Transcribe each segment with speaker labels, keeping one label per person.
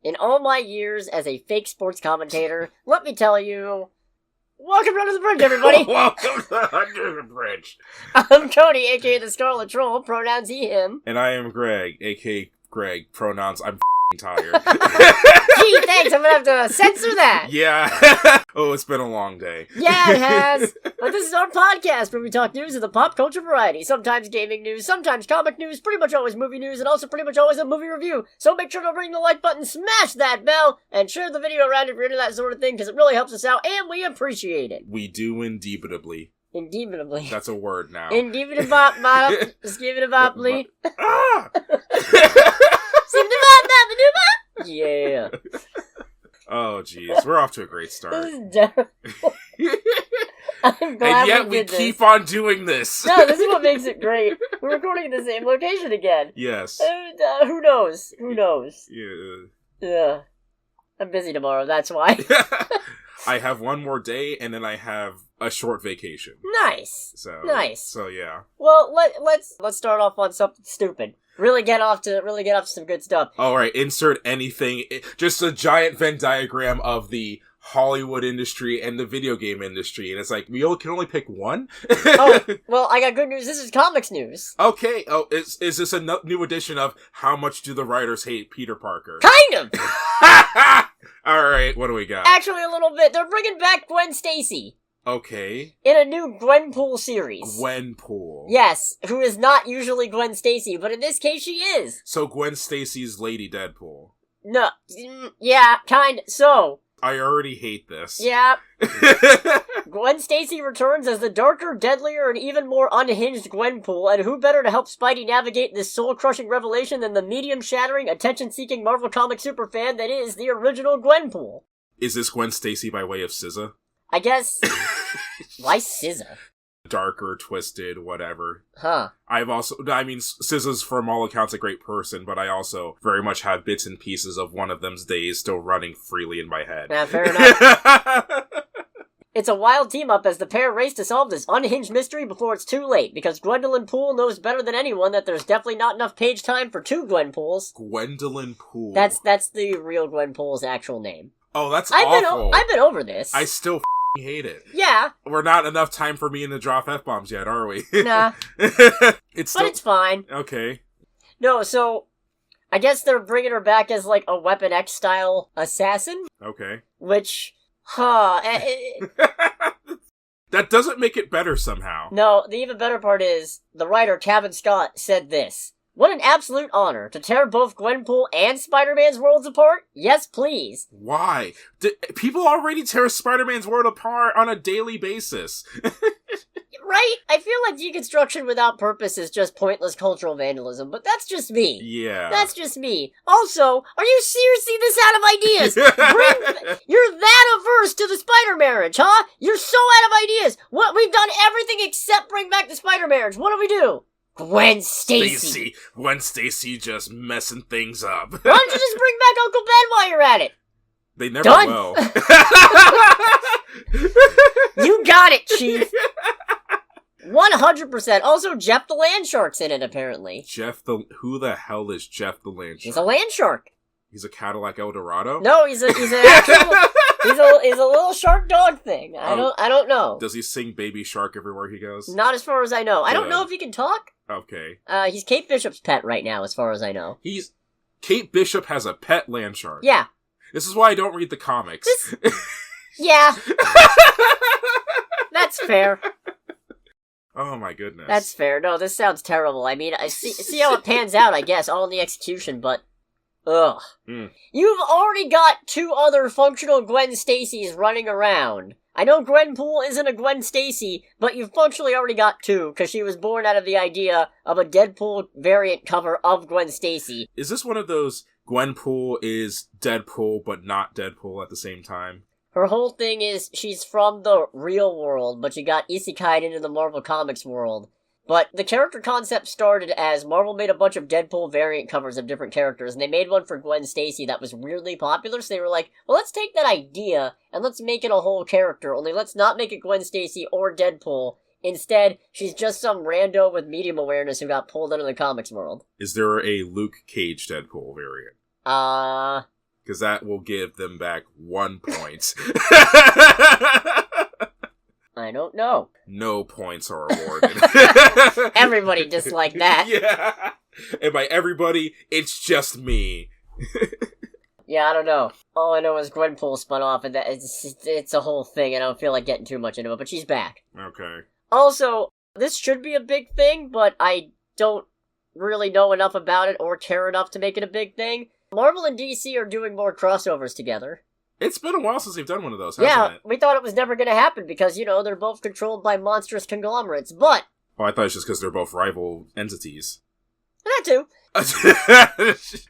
Speaker 1: In all my years as a fake sports commentator, let me tell you, welcome to Under the Bridge, everybody!
Speaker 2: Welcome to Under the Bridge!
Speaker 1: I'm Cody, aka the Scarlet Troll, pronouns he, him.
Speaker 2: And I am Greg, aka Greg, pronouns I'm tired.
Speaker 1: Gee, thanks, I'm gonna have to censor that!
Speaker 2: Yeah. Oh, it's been a long day.
Speaker 1: Yeah, it has! But this is our podcast where we talk news of the pop culture variety. Sometimes gaming news, sometimes comic news, pretty much always movie news, and also pretty much always a movie review. So make sure to ring the like button, smash that bell, and share the video around if you're into that sort of thing, because it really helps us out, and we appreciate it.
Speaker 2: We do indubitably.
Speaker 1: Indubitably.
Speaker 2: That's a word now.
Speaker 1: Indubitably. Skibitably.
Speaker 2: Ah!
Speaker 1: Yeah.
Speaker 2: Oh, jeez. We're off to a great start.
Speaker 1: This is terrible. I'm glad
Speaker 2: And yet
Speaker 1: we
Speaker 2: we
Speaker 1: did this.
Speaker 2: keep on doing this.
Speaker 1: No, this is what makes it great. We're recording in the same location again.
Speaker 2: Yes.
Speaker 1: Who knows? Who knows?
Speaker 2: Yeah.
Speaker 1: Yeah. I'm busy tomorrow, that's why.
Speaker 2: I have one more day, and then I have a short vacation.
Speaker 1: Nice. Nice.
Speaker 2: So yeah.
Speaker 1: Well, let's start off on something stupid. Really get off to some good stuff.
Speaker 2: All right, insert anything. Just a giant Venn diagram of the Hollywood industry and the video game industry, and it's like we can only pick one.
Speaker 1: Oh, well, I got good news. This is comics news.
Speaker 2: Okay. Oh, is this a new edition of How Much Do the Writers Hate Peter Parker?
Speaker 1: Kind of.
Speaker 2: All right, what do we got?
Speaker 1: Actually, a little bit. They're bringing back Gwen Stacy.
Speaker 2: Okay.
Speaker 1: In a new Gwenpool series.
Speaker 2: Gwenpool.
Speaker 1: Yes, who is not usually Gwen Stacy, but in this case she is.
Speaker 2: So Gwen Stacy's Lady Deadpool.
Speaker 1: No, yeah, so.
Speaker 2: I already hate this.
Speaker 1: Yeah. Gwen Stacy returns as the darker, deadlier, and even more unhinged Gwenpool, and who better to help Spidey navigate this soul-crushing revelation than the medium-shattering, attention-seeking Marvel Comics superfan that is the original Gwenpool?
Speaker 2: Is this Gwen Stacy by way of SZA?
Speaker 1: I guess. Why SZA?
Speaker 2: Darker, twisted, whatever.
Speaker 1: Huh.
Speaker 2: SZA's from all accounts a great person, but I also very much have bits and pieces of one of them's days still running freely in my head.
Speaker 1: Yeah, fair enough. It's a wild team-up as the pair race to solve this unhinged mystery before it's too late, because Gwendolyn Poole knows better than anyone that there's definitely not enough page time for two Gwenpools.
Speaker 2: Gwendolyn Poole.
Speaker 1: That's the real Gwenpool's actual name.
Speaker 2: Oh, that's awful.
Speaker 1: I've been over this.
Speaker 2: I still hate it.
Speaker 1: Yeah.
Speaker 2: We're not enough time for me to drop F-bombs yet, are we?
Speaker 1: Nah.
Speaker 2: It's
Speaker 1: fine.
Speaker 2: Okay.
Speaker 1: No, so I guess they're bringing her back as like a Weapon X style assassin.
Speaker 2: Okay.
Speaker 1: Which,
Speaker 2: that doesn't make it better somehow.
Speaker 1: No, the even better part is the writer Kevin Scott said this. What an absolute honor to tear both Gwenpool and Spider-Man's worlds apart? Yes, please.
Speaker 2: Why? People already tear Spider-Man's world apart on a daily basis.
Speaker 1: Right? I feel like deconstruction without purpose is just pointless cultural vandalism, but that's just me.
Speaker 2: Yeah.
Speaker 1: That's just me. Also, are you seriously this out of ideas? You're that averse to the Spider marriage, huh? You're so out of ideas. What? We've done everything except bring back the Spider marriage. What do we do? Gwen Stacy.
Speaker 2: Gwen Stacy just messing things up.
Speaker 1: Why don't you just bring back Uncle Ben while you're at it?
Speaker 2: They never
Speaker 1: Done.
Speaker 2: will.
Speaker 1: You got it, Chief. 100%. Also, Jeff the Land Shark's in it, apparently.
Speaker 2: Who the hell is Jeff the Land Shark?
Speaker 1: He's a land shark.
Speaker 2: He's a Cadillac Eldorado?
Speaker 1: No, he's an actual... He's a little shark dog thing. I don't know.
Speaker 2: Does he sing Baby Shark everywhere he goes?
Speaker 1: Not as far as I know. I don't know if he can talk.
Speaker 2: Okay.
Speaker 1: He's Kate Bishop's pet right now, as far as I know.
Speaker 2: Kate Bishop has a pet land shark.
Speaker 1: Yeah.
Speaker 2: This is why I don't read the comics.
Speaker 1: Yeah. That's fair.
Speaker 2: Oh my goodness.
Speaker 1: That's fair. No, this sounds terrible. I mean, I see how it pans out, I guess, all in the execution, but... Ugh. You've already got two other functional Gwen Stacys running around. I know Gwenpool isn't a Gwen Stacy, but you've functionally already got two, because she was born out of the idea of a Deadpool variant cover of Gwen Stacy.
Speaker 2: Is this one of those Gwenpool is Deadpool, but not Deadpool at the same time?
Speaker 1: Her whole thing is she's from the real world, but she got isekai'd into the Marvel Comics world. But the character concept started as Marvel made a bunch of Deadpool variant covers of different characters, and they made one for Gwen Stacy that was weirdly popular, so they were like, well, let's take that idea, and let's make it a whole character, only let's not make it Gwen Stacy or Deadpool. Instead, she's just some rando with medium awareness who got pulled into the comics world.
Speaker 2: Is there a Luke Cage Deadpool variant? Because that will give them back 1 point.
Speaker 1: I don't know.
Speaker 2: No points are awarded.
Speaker 1: Everybody disliked that.
Speaker 2: Yeah. And by everybody, it's just me.
Speaker 1: Yeah, I don't know. All I know is Gwenpool spun off, and that it's a whole thing, and I don't feel like getting too much into it, but she's back.
Speaker 2: Okay.
Speaker 1: Also, this should be a big thing, but I don't really know enough about it or care enough to make it a big thing. Marvel and DC are doing more crossovers together.
Speaker 2: It's been a while since they've done one of those, hasn't it?
Speaker 1: We thought it was never going to happen because, they're both controlled by monstrous conglomerates, but...
Speaker 2: Oh, I thought it's just because they're both rival entities.
Speaker 1: That too.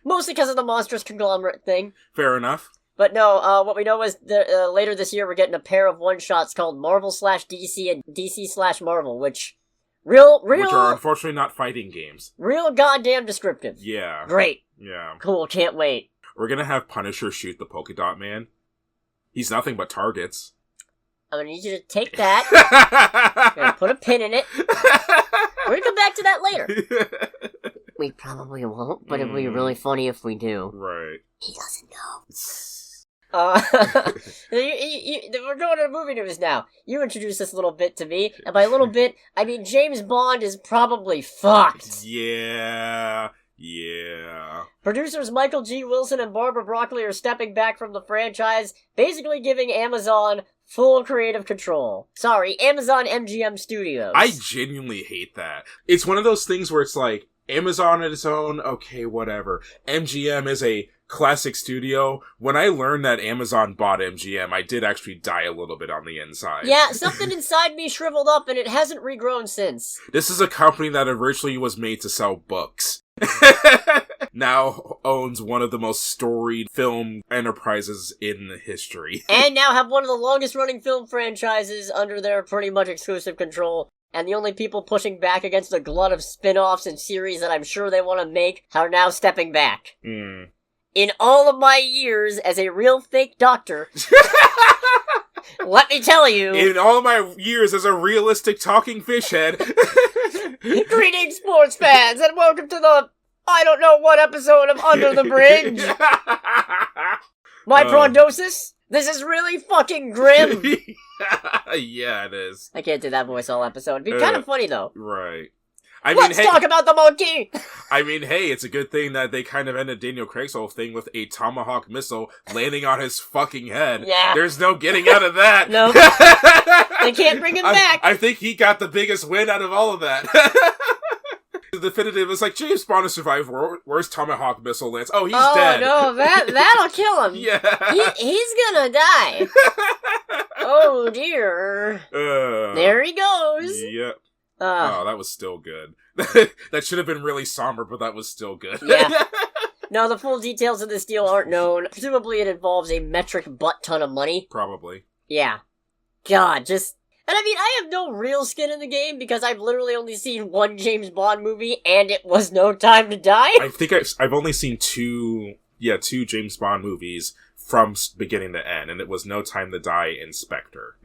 Speaker 1: Mostly because of the monstrous conglomerate thing.
Speaker 2: Fair enough.
Speaker 1: But no, what we know is that later this year we're getting a pair of one-shots called Marvel/DC and DC/Marvel, which... Which
Speaker 2: are unfortunately not fighting games.
Speaker 1: Real goddamn descriptive.
Speaker 2: Yeah.
Speaker 1: Great.
Speaker 2: Yeah.
Speaker 1: Cool, can't wait.
Speaker 2: We're gonna have Punisher shoot the polka dot man. He's nothing but targets.
Speaker 1: I'm gonna need you to take that. I'm gonna put a pin in it. We're gonna come back to that later. We probably won't, but it'll be really funny if we do.
Speaker 2: Right.
Speaker 1: He doesn't know. We're going to the movie news now. You introduced this little bit to me, and by a little bit, I mean James Bond is probably fucked.
Speaker 2: Yeah.
Speaker 1: Producers Michael G. Wilson and Barbara Broccoli are stepping back from the franchise, basically giving Amazon full creative control. Sorry, Amazon MGM Studios.
Speaker 2: I genuinely hate that. It's one of those things where it's like, Amazon on its own, okay, whatever. MGM is a classic studio. When I learned that Amazon bought MGM, I did actually die a little bit on the inside.
Speaker 1: Yeah, something inside me shriveled up, and it hasn't regrown since.
Speaker 2: This is a company that originally was made to sell books. Now owns one of the most storied film enterprises in history.
Speaker 1: And now have one of the longest running film franchises under their pretty much exclusive control. And the only people pushing back against the glut of spin-offs and series that I'm sure they want to make are now stepping back. In all of my years as a real fake doctor, let me tell you...
Speaker 2: In all of my years as a realistic talking fish head...
Speaker 1: Greetings, sports fans, and welcome to the... I don't know what episode of Under the Bridge. My prognosis? This is really fucking grim.
Speaker 2: Yeah, it is.
Speaker 1: I can't do that voice all episode. It'd be kind of funny, though.
Speaker 2: Right.
Speaker 1: Let's talk about the monkey!
Speaker 2: I mean, hey, it's a good thing that they kind of ended Daniel Craig's whole thing with a Tomahawk missile landing on his fucking head.
Speaker 1: Yeah.
Speaker 2: There's no getting out of that.
Speaker 1: No. They can't bring him back.
Speaker 2: I think he got the biggest win out of all of that. The definitive is like, James Bond has survived. Where's Tomahawk missile lands? Oh, he's dead.
Speaker 1: Oh, no, that'll kill him.
Speaker 2: Yeah.
Speaker 1: He's gonna die. Oh, dear. There he goes.
Speaker 2: Yep. Oh, that was still good. That should have been really somber, but that was still good.
Speaker 1: Yeah. No, the full details of this deal aren't known. Presumably it involves a metric butt ton of money.
Speaker 2: Probably.
Speaker 1: Yeah. God, just... And I mean, I have no real skin in the game because I've literally only seen one James Bond movie, and it was No Time to Die.
Speaker 2: I think I've only seen two James Bond movies from beginning to end, and it was No Time to Die and Spectre.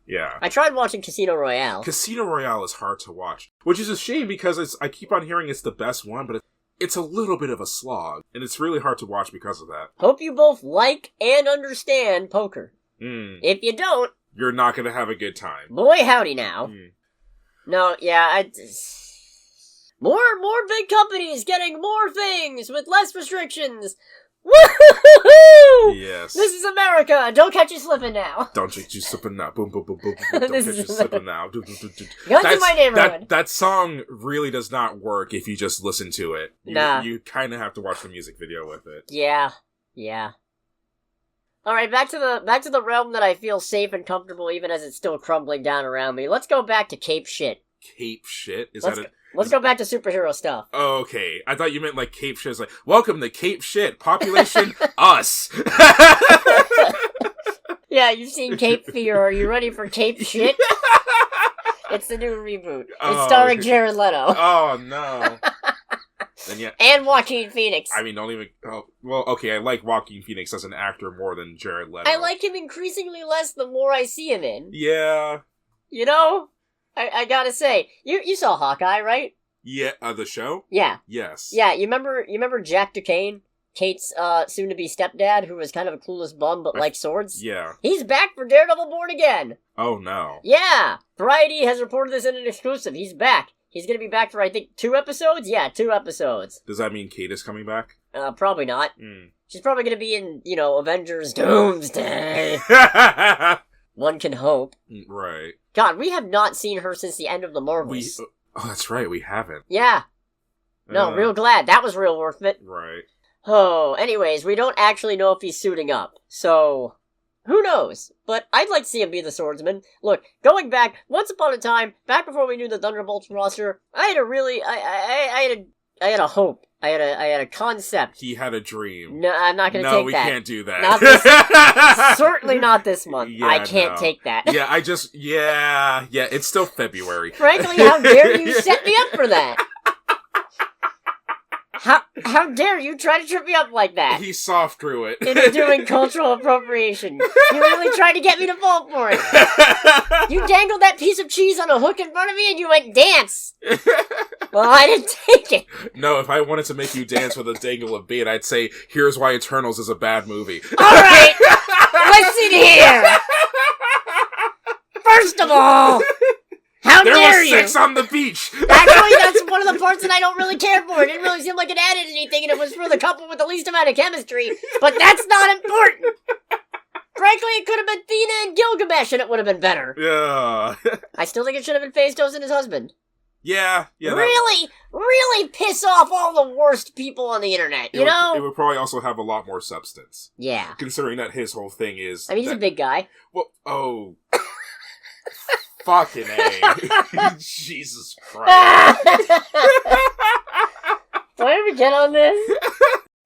Speaker 2: Yeah.
Speaker 1: I tried watching Casino Royale.
Speaker 2: Casino Royale is hard to watch, which is a shame because I keep on hearing it's the best one, but it's a little bit of a slog, and it's really hard to watch because of that.
Speaker 1: Hope you both like and understand poker. If you don't,
Speaker 2: you're not going to have a good time.
Speaker 1: Boy, howdy now. No, yeah, more big companies getting more things with less restrictions. Woo-hoo-hoo-hoo!
Speaker 2: Yes.
Speaker 1: This is America. Don't catch you slipping now.
Speaker 2: Don't catch you slipping now. Boom, boom, boom, boom, boom. Don't catch you slipping now.
Speaker 1: Guns in my neighborhood.
Speaker 2: That song really does not work if you just listen to it. You kind of have to watch the music video with it.
Speaker 1: Yeah. All right, back to the realm that I feel safe and comfortable even as it's still crumbling down around me. Let's go back to Cape Shit.
Speaker 2: Cape Shit?
Speaker 1: Let's go back to superhero stuff.
Speaker 2: Oh, okay. I thought you meant like Cape Shit is like, welcome to Cape Shit. Population, us.
Speaker 1: Yeah, you've seen Cape Fear. Are you ready for Cape Shit? It's the new reboot. It's starring Jared Leto.
Speaker 2: Oh, no.
Speaker 1: And Joaquin Phoenix.
Speaker 2: I mean, don't even... Oh, well, okay, I like Joaquin Phoenix as an actor more than Jared Leto.
Speaker 1: I like him increasingly less the more I see him in.
Speaker 2: Yeah.
Speaker 1: You know? I gotta say, you saw Hawkeye, right?
Speaker 2: Yeah, the show?
Speaker 1: Yeah.
Speaker 2: Yes.
Speaker 1: Yeah, you remember Jack Duquesne? Kate's soon-to-be stepdad, who was kind of a clueless bum but liked swords.
Speaker 2: Yeah.
Speaker 1: He's back for Daredevil Born Again!
Speaker 2: Oh, no.
Speaker 1: Yeah! Variety has reported this in an exclusive. He's back. He's gonna be back for, I think, 2 episodes? Yeah, 2 episodes.
Speaker 2: Does that mean Kate is coming back?
Speaker 1: Probably not.
Speaker 2: Mm.
Speaker 1: She's probably gonna be in, Avengers Doomsday. One can hope.
Speaker 2: Right.
Speaker 1: God, we have not seen her since the end of the Marvels.
Speaker 2: Oh, that's right, we haven't.
Speaker 1: Yeah. No, real glad. That was real worth it.
Speaker 2: Right.
Speaker 1: Oh, anyways, we don't actually know if he's suiting up, so who knows? But I'd like to see him be the swordsman. Look, going back, once upon a time, back before we knew the Thunderbolts roster, I had a really, I had a hope. I had a concept.
Speaker 2: He had a dream.
Speaker 1: No, I'm not gonna take that.
Speaker 2: No, we can't do that.
Speaker 1: Not this, certainly not this month.
Speaker 2: Yeah,
Speaker 1: I can't take that.
Speaker 2: Yeah, it's still February.
Speaker 1: Frankly, how dare you set me up for that? How dare you try to trip me up like that?
Speaker 2: He soft drew it.
Speaker 1: Into doing cultural appropriation. You really tried to get me to fall for it. You dangled that piece of cheese on a hook in front of me and you went, dance! Well, I didn't take it.
Speaker 2: No, if I wanted to make you dance with a dangle of bait, I'd say, here's why Eternals is a bad movie.
Speaker 1: Alright! Listen here! First of all, how dare you?
Speaker 2: There was sex on the beach!
Speaker 1: Actually, that's one of the parts that I don't really care for. It didn't really seem like it added anything, and it was for the couple with the least amount of chemistry. But that's not important! Frankly, it could have been Thena and Gilgamesh, and it would have been better.
Speaker 2: Yeah.
Speaker 1: I still think it should have been Phastos and his husband.
Speaker 2: Yeah.
Speaker 1: Really piss off all the worst people on the internet, you know?
Speaker 2: It would probably also have a lot more substance.
Speaker 1: Yeah.
Speaker 2: Considering that his whole thing is...
Speaker 1: I mean, he's a big guy.
Speaker 2: Well, oh... Fucking A. Jesus Christ.
Speaker 1: Do I ever get on this?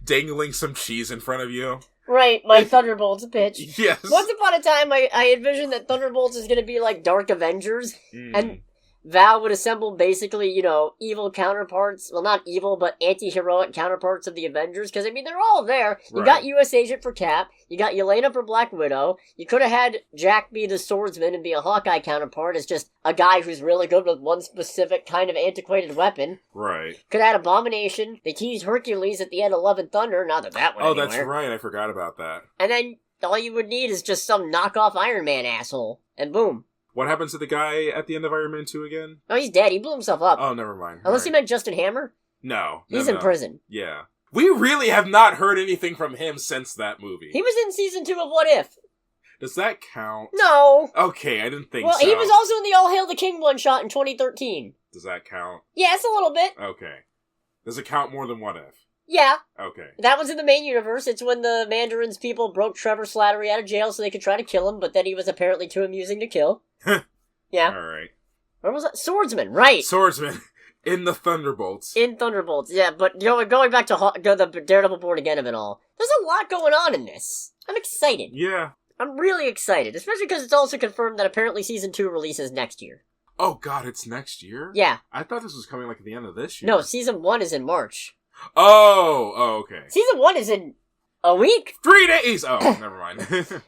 Speaker 2: Dangling some cheese in front of you.
Speaker 1: Right, my Thunderbolts pitch.
Speaker 2: Yes.
Speaker 1: Once upon a time, I envisioned that Thunderbolts is going to be like Dark Avengers, and Val would assemble basically, evil counterparts. Well, not evil, but anti-heroic counterparts of the Avengers, because, I mean, they're all there. You got U.S. Agent for Cap, you got Yelena for Black Widow, you could have had Jack be the swordsman and be a Hawkeye counterpart as just a guy who's really good with one specific kind of antiquated weapon.
Speaker 2: Right.
Speaker 1: Could have had Abomination. They teased Hercules at the end of Love and Thunder, not that that went anywhere.
Speaker 2: That's right, I forgot about that.
Speaker 1: And then all you would need is just some knockoff Iron Man asshole, and boom.
Speaker 2: What happens to the guy at the end of Iron Man 2 again?
Speaker 1: Oh, he's dead. He blew himself up.
Speaker 2: Oh, never mind.
Speaker 1: Unless he meant Justin Hammer?
Speaker 2: No.
Speaker 1: He's in prison.
Speaker 2: Yeah. We really have not heard anything from him since that movie.
Speaker 1: He was in season 2 of What If.
Speaker 2: Does that count?
Speaker 1: No.
Speaker 2: Okay, I didn't think so.
Speaker 1: Well, he was also in the All Hail the King one-shot in 2013.
Speaker 2: Does that count?
Speaker 1: Yes, a little bit.
Speaker 2: Okay. Does it count more than What If?
Speaker 1: Yeah.
Speaker 2: Okay.
Speaker 1: That was in the main universe. It's when the Mandarin's people broke Trevor Slattery out of jail so they could try to kill him, but then he was apparently too amusing to kill. Yeah.
Speaker 2: Alright.
Speaker 1: Where was that? Swordsman, right.
Speaker 2: Swordsman. In the Thunderbolts.
Speaker 1: In Thunderbolts, yeah, but going back to the Daredevil Born Again of it all, there's a lot going on in this. I'm excited.
Speaker 2: Yeah.
Speaker 1: I'm really excited, especially because it's also confirmed that apparently Season 2 releases next year.
Speaker 2: Oh god, it's next year?
Speaker 1: Yeah.
Speaker 2: I thought this was coming like at the end of this year.
Speaker 1: No, Season 1 is in March.
Speaker 2: Oh, okay.
Speaker 1: Season 1 is in a week?
Speaker 2: 3 days! Oh, never mind.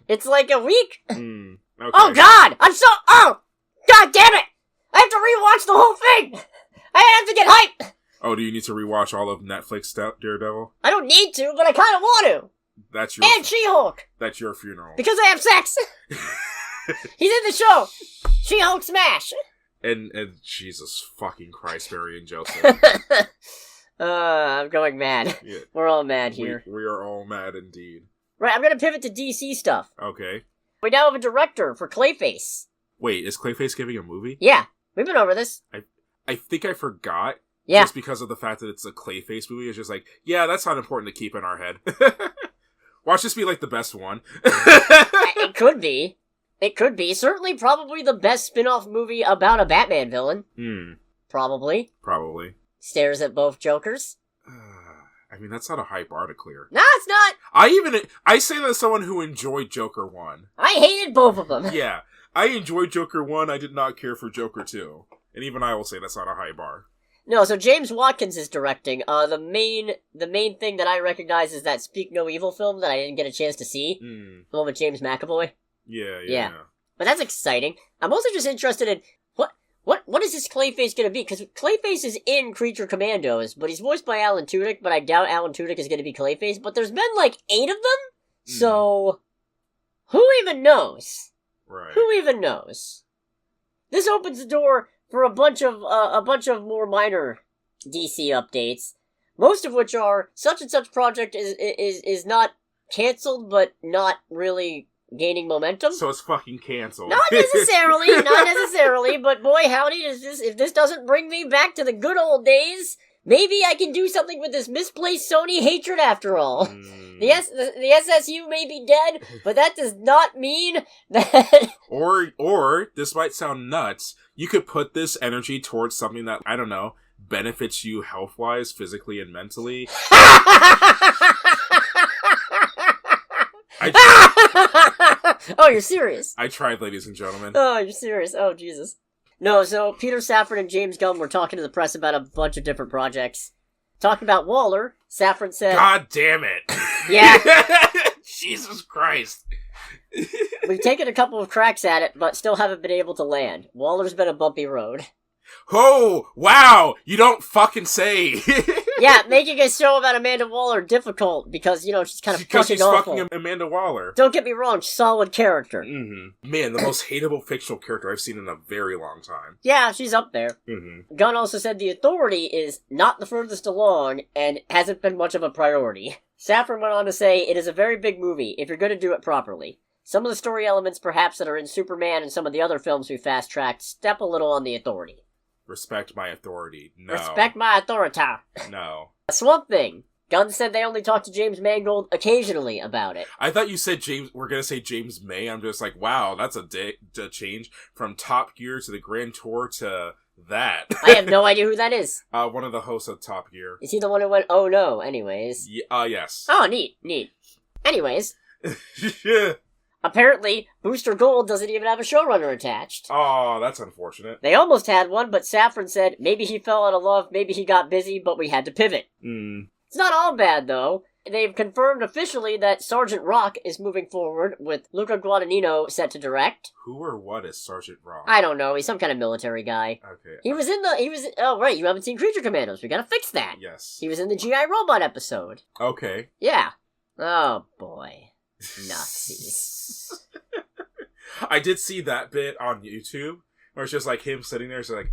Speaker 1: It's like a week?
Speaker 2: Okay.
Speaker 1: Oh god! God damn it! I have to rewatch the whole thing! I have to get hyped!
Speaker 2: Oh, do you need to rewatch all of Netflix Daredevil?
Speaker 1: I don't need to, but I kinda want to!
Speaker 2: That's your...
Speaker 1: And She-Hulk!
Speaker 2: That's your funeral.
Speaker 1: Because I have sex! He's in the show! She-Hulk smash!
Speaker 2: And Jesus fucking Christ, Barry and Joseph.
Speaker 1: I'm going mad.
Speaker 2: Yeah.
Speaker 1: We're all mad here.
Speaker 2: We are all mad indeed.
Speaker 1: Right, I'm gonna pivot to DC stuff.
Speaker 2: Okay.
Speaker 1: We now have a director for Clayface.
Speaker 2: Wait, is Clayface giving a movie?
Speaker 1: Yeah, we've been over this.
Speaker 2: I think I forgot.
Speaker 1: Yeah.
Speaker 2: Just because of the fact that it's a Clayface movie. It's just like, yeah, that's not important to keep in our head. Watch this be like the best one.
Speaker 1: It could be. It could be. Certainly probably the best spin-off movie about a Batman villain. Probably. Stares at both Jokers.
Speaker 2: I mean, that's not a high bar to clear.
Speaker 1: No, it's not!
Speaker 2: I say that as someone who enjoyed Joker 1.
Speaker 1: I hated both of them.
Speaker 2: Yeah. I enjoyed Joker 1, I did not care for Joker 2. And even I will say that's not a high bar.
Speaker 1: No, so James Watkins is directing. The main thing that I recognize is that Speak No Evil film that I didn't get a chance to see. The one with James McAvoy.
Speaker 2: Yeah.
Speaker 1: But that's exciting. I'm also just interested in what what is this Clayface gonna be? Because Clayface is in Creature Commandos, but he's voiced by Alan Tudyk, but I doubt Alan Tudyk is gonna be Clayface, but there's been like 8 of them? So, who even knows?
Speaker 2: Right.
Speaker 1: Who even knows? This opens the door for a bunch of more minor DC updates, most of which are such and such project is not canceled, but not really gaining momentum.
Speaker 2: So it's fucking canceled.
Speaker 1: Not necessarily, but boy howdy, if this doesn't bring me back to the good old days, maybe I can do something with this misplaced Sony hatred after all. The SSU may be dead, but that does not mean that...
Speaker 2: Or, this might sound nuts, you could put this energy towards something that, I don't know, benefits you health-wise, physically and mentally.
Speaker 1: Oh, you're serious?
Speaker 2: I tried, ladies and gentlemen.
Speaker 1: Oh, you're serious? Oh, Jesus. No, so Peter Safran and James Gunn were talking to the press about a bunch of different projects. Talking about Waller, Safran said...
Speaker 2: God damn it.
Speaker 1: Yeah.
Speaker 2: Jesus Christ.
Speaker 1: We've taken a couple of cracks at it, but still haven't been able to land. Waller's been a bumpy road.
Speaker 2: Oh, wow, you don't fucking say.
Speaker 1: Yeah, making a show about Amanda Waller difficult because, she's kind of fucking awful.
Speaker 2: Fucking Amanda Waller.
Speaker 1: Don't get me wrong, solid character.
Speaker 2: Mm-hmm. Man, the most hateable fictional character I've seen in a very long time.
Speaker 1: Yeah, she's up there.
Speaker 2: Mm-hmm.
Speaker 1: Gunn also said the Authority is not the furthest along and hasn't been much of a priority. Safran went on to say, it is a very big movie if you're going to do it properly. Some of the story elements perhaps that are in Superman and some of the other films we fast-tracked step a little on the Authority.
Speaker 2: Respect my authority. No.
Speaker 1: Respect my authority.
Speaker 2: No.
Speaker 1: Swamp Thing. Gunn said they only talked to James Mangold occasionally about it.
Speaker 2: I thought you said we're gonna say James May. I'm just like, wow, that's a change from Top Gear to the Grand Tour to that.
Speaker 1: I have no idea who that is.
Speaker 2: One of the hosts of Top Gear.
Speaker 1: Is he the one who went, oh no, anyways?
Speaker 2: Yes.
Speaker 1: Oh, neat. Anyways.
Speaker 2: Yeah.
Speaker 1: Apparently, Booster Gold doesn't even have a showrunner attached.
Speaker 2: Oh, that's unfortunate.
Speaker 1: They almost had one, but Safran said maybe he fell out of love, maybe he got busy, but we had to pivot. It's not all bad, though. They've confirmed officially that Sergeant Rock is moving forward, with Luca Guadagnino set to direct.
Speaker 2: Who or what is Sergeant Rock?
Speaker 1: I don't know, he's some kind of military guy.
Speaker 2: Okay.
Speaker 1: Oh, right, you haven't seen Creature Commandos, we gotta fix that.
Speaker 2: Yes.
Speaker 1: He was in the G.I. Robot episode.
Speaker 2: Okay.
Speaker 1: Yeah. Oh, boy. Nazis.
Speaker 2: I did see that bit on YouTube where it's just like him sitting there, so like,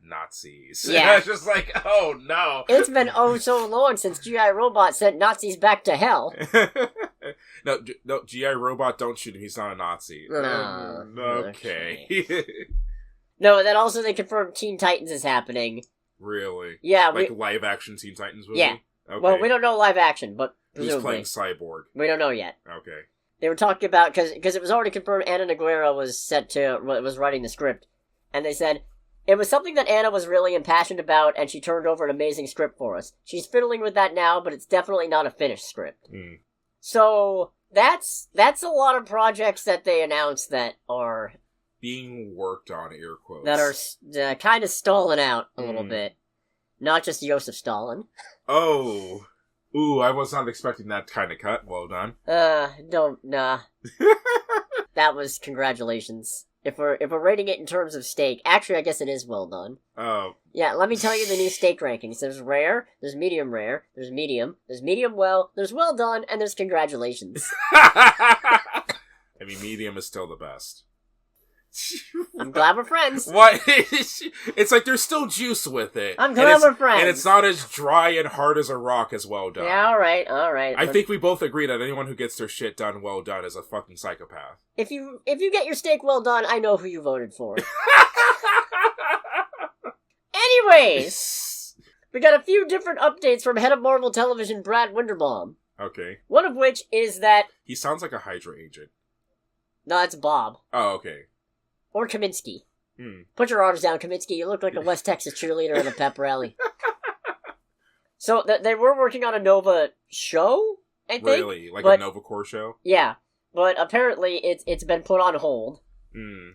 Speaker 2: Nazis.
Speaker 1: Yeah.
Speaker 2: It's just like, oh no.
Speaker 1: It's been so long since G.I. Robot sent Nazis back to hell.
Speaker 2: No, G.I. Robot, don't shoot him. He's not a Nazi.
Speaker 1: No.
Speaker 2: Okay.
Speaker 1: No, then also they confirmed Teen Titans is happening.
Speaker 2: Really?
Speaker 1: Yeah.
Speaker 2: Like live action Teen Titans movie?
Speaker 1: Yeah.
Speaker 2: Okay.
Speaker 1: Well, we don't know live action, but presumably.
Speaker 2: Who's playing Cyborg?
Speaker 1: We don't know yet.
Speaker 2: Okay.
Speaker 1: They were talking about, because it was already confirmed Anna Nogueira was writing the script, and they said, it was something that Anna was really impassioned about, and she turned over an amazing script for us. She's fiddling with that now, but it's definitely not a finished script. So, that's a lot of projects that they announced that are...
Speaker 2: being worked on, air quotes.
Speaker 1: That are kind of stalling out a little bit. Not just Joseph Stalin.
Speaker 2: Oh... Ooh, I was not expecting that kind of cut. Well done.
Speaker 1: Nah. That was congratulations. If we're rating it in terms of steak, actually I guess it is well done.
Speaker 2: Oh.
Speaker 1: Yeah, let me tell you the new steak rankings. There's rare, there's medium well, there's well done, and there's congratulations.
Speaker 2: I mean, medium is still the best.
Speaker 1: I'm glad we're friends.
Speaker 2: What? It's like there's still juice with it.
Speaker 1: I'm glad we're friends.
Speaker 2: And it's not as dry and hard as a rock as well done.
Speaker 1: Yeah, alright.
Speaker 2: I think we both agree that anyone who gets their shit done well done is a fucking psychopath.
Speaker 1: If you get your steak well done, I know who you voted for. Anyways, we got a few different updates from head of Marvel Television Brad Winderbaum.
Speaker 2: Okay.
Speaker 1: One of which is that...
Speaker 2: He sounds like a Hydra agent.
Speaker 1: No, it's Bob.
Speaker 2: Oh, okay.
Speaker 1: Or Kaminsky. Put your arms down, Kaminsky. You look like a West Texas cheerleader at a pep rally. So, they were working on a Nova show, I think?
Speaker 2: Really? Like a Nova Corps show?
Speaker 1: Yeah. But apparently, it's been put on hold.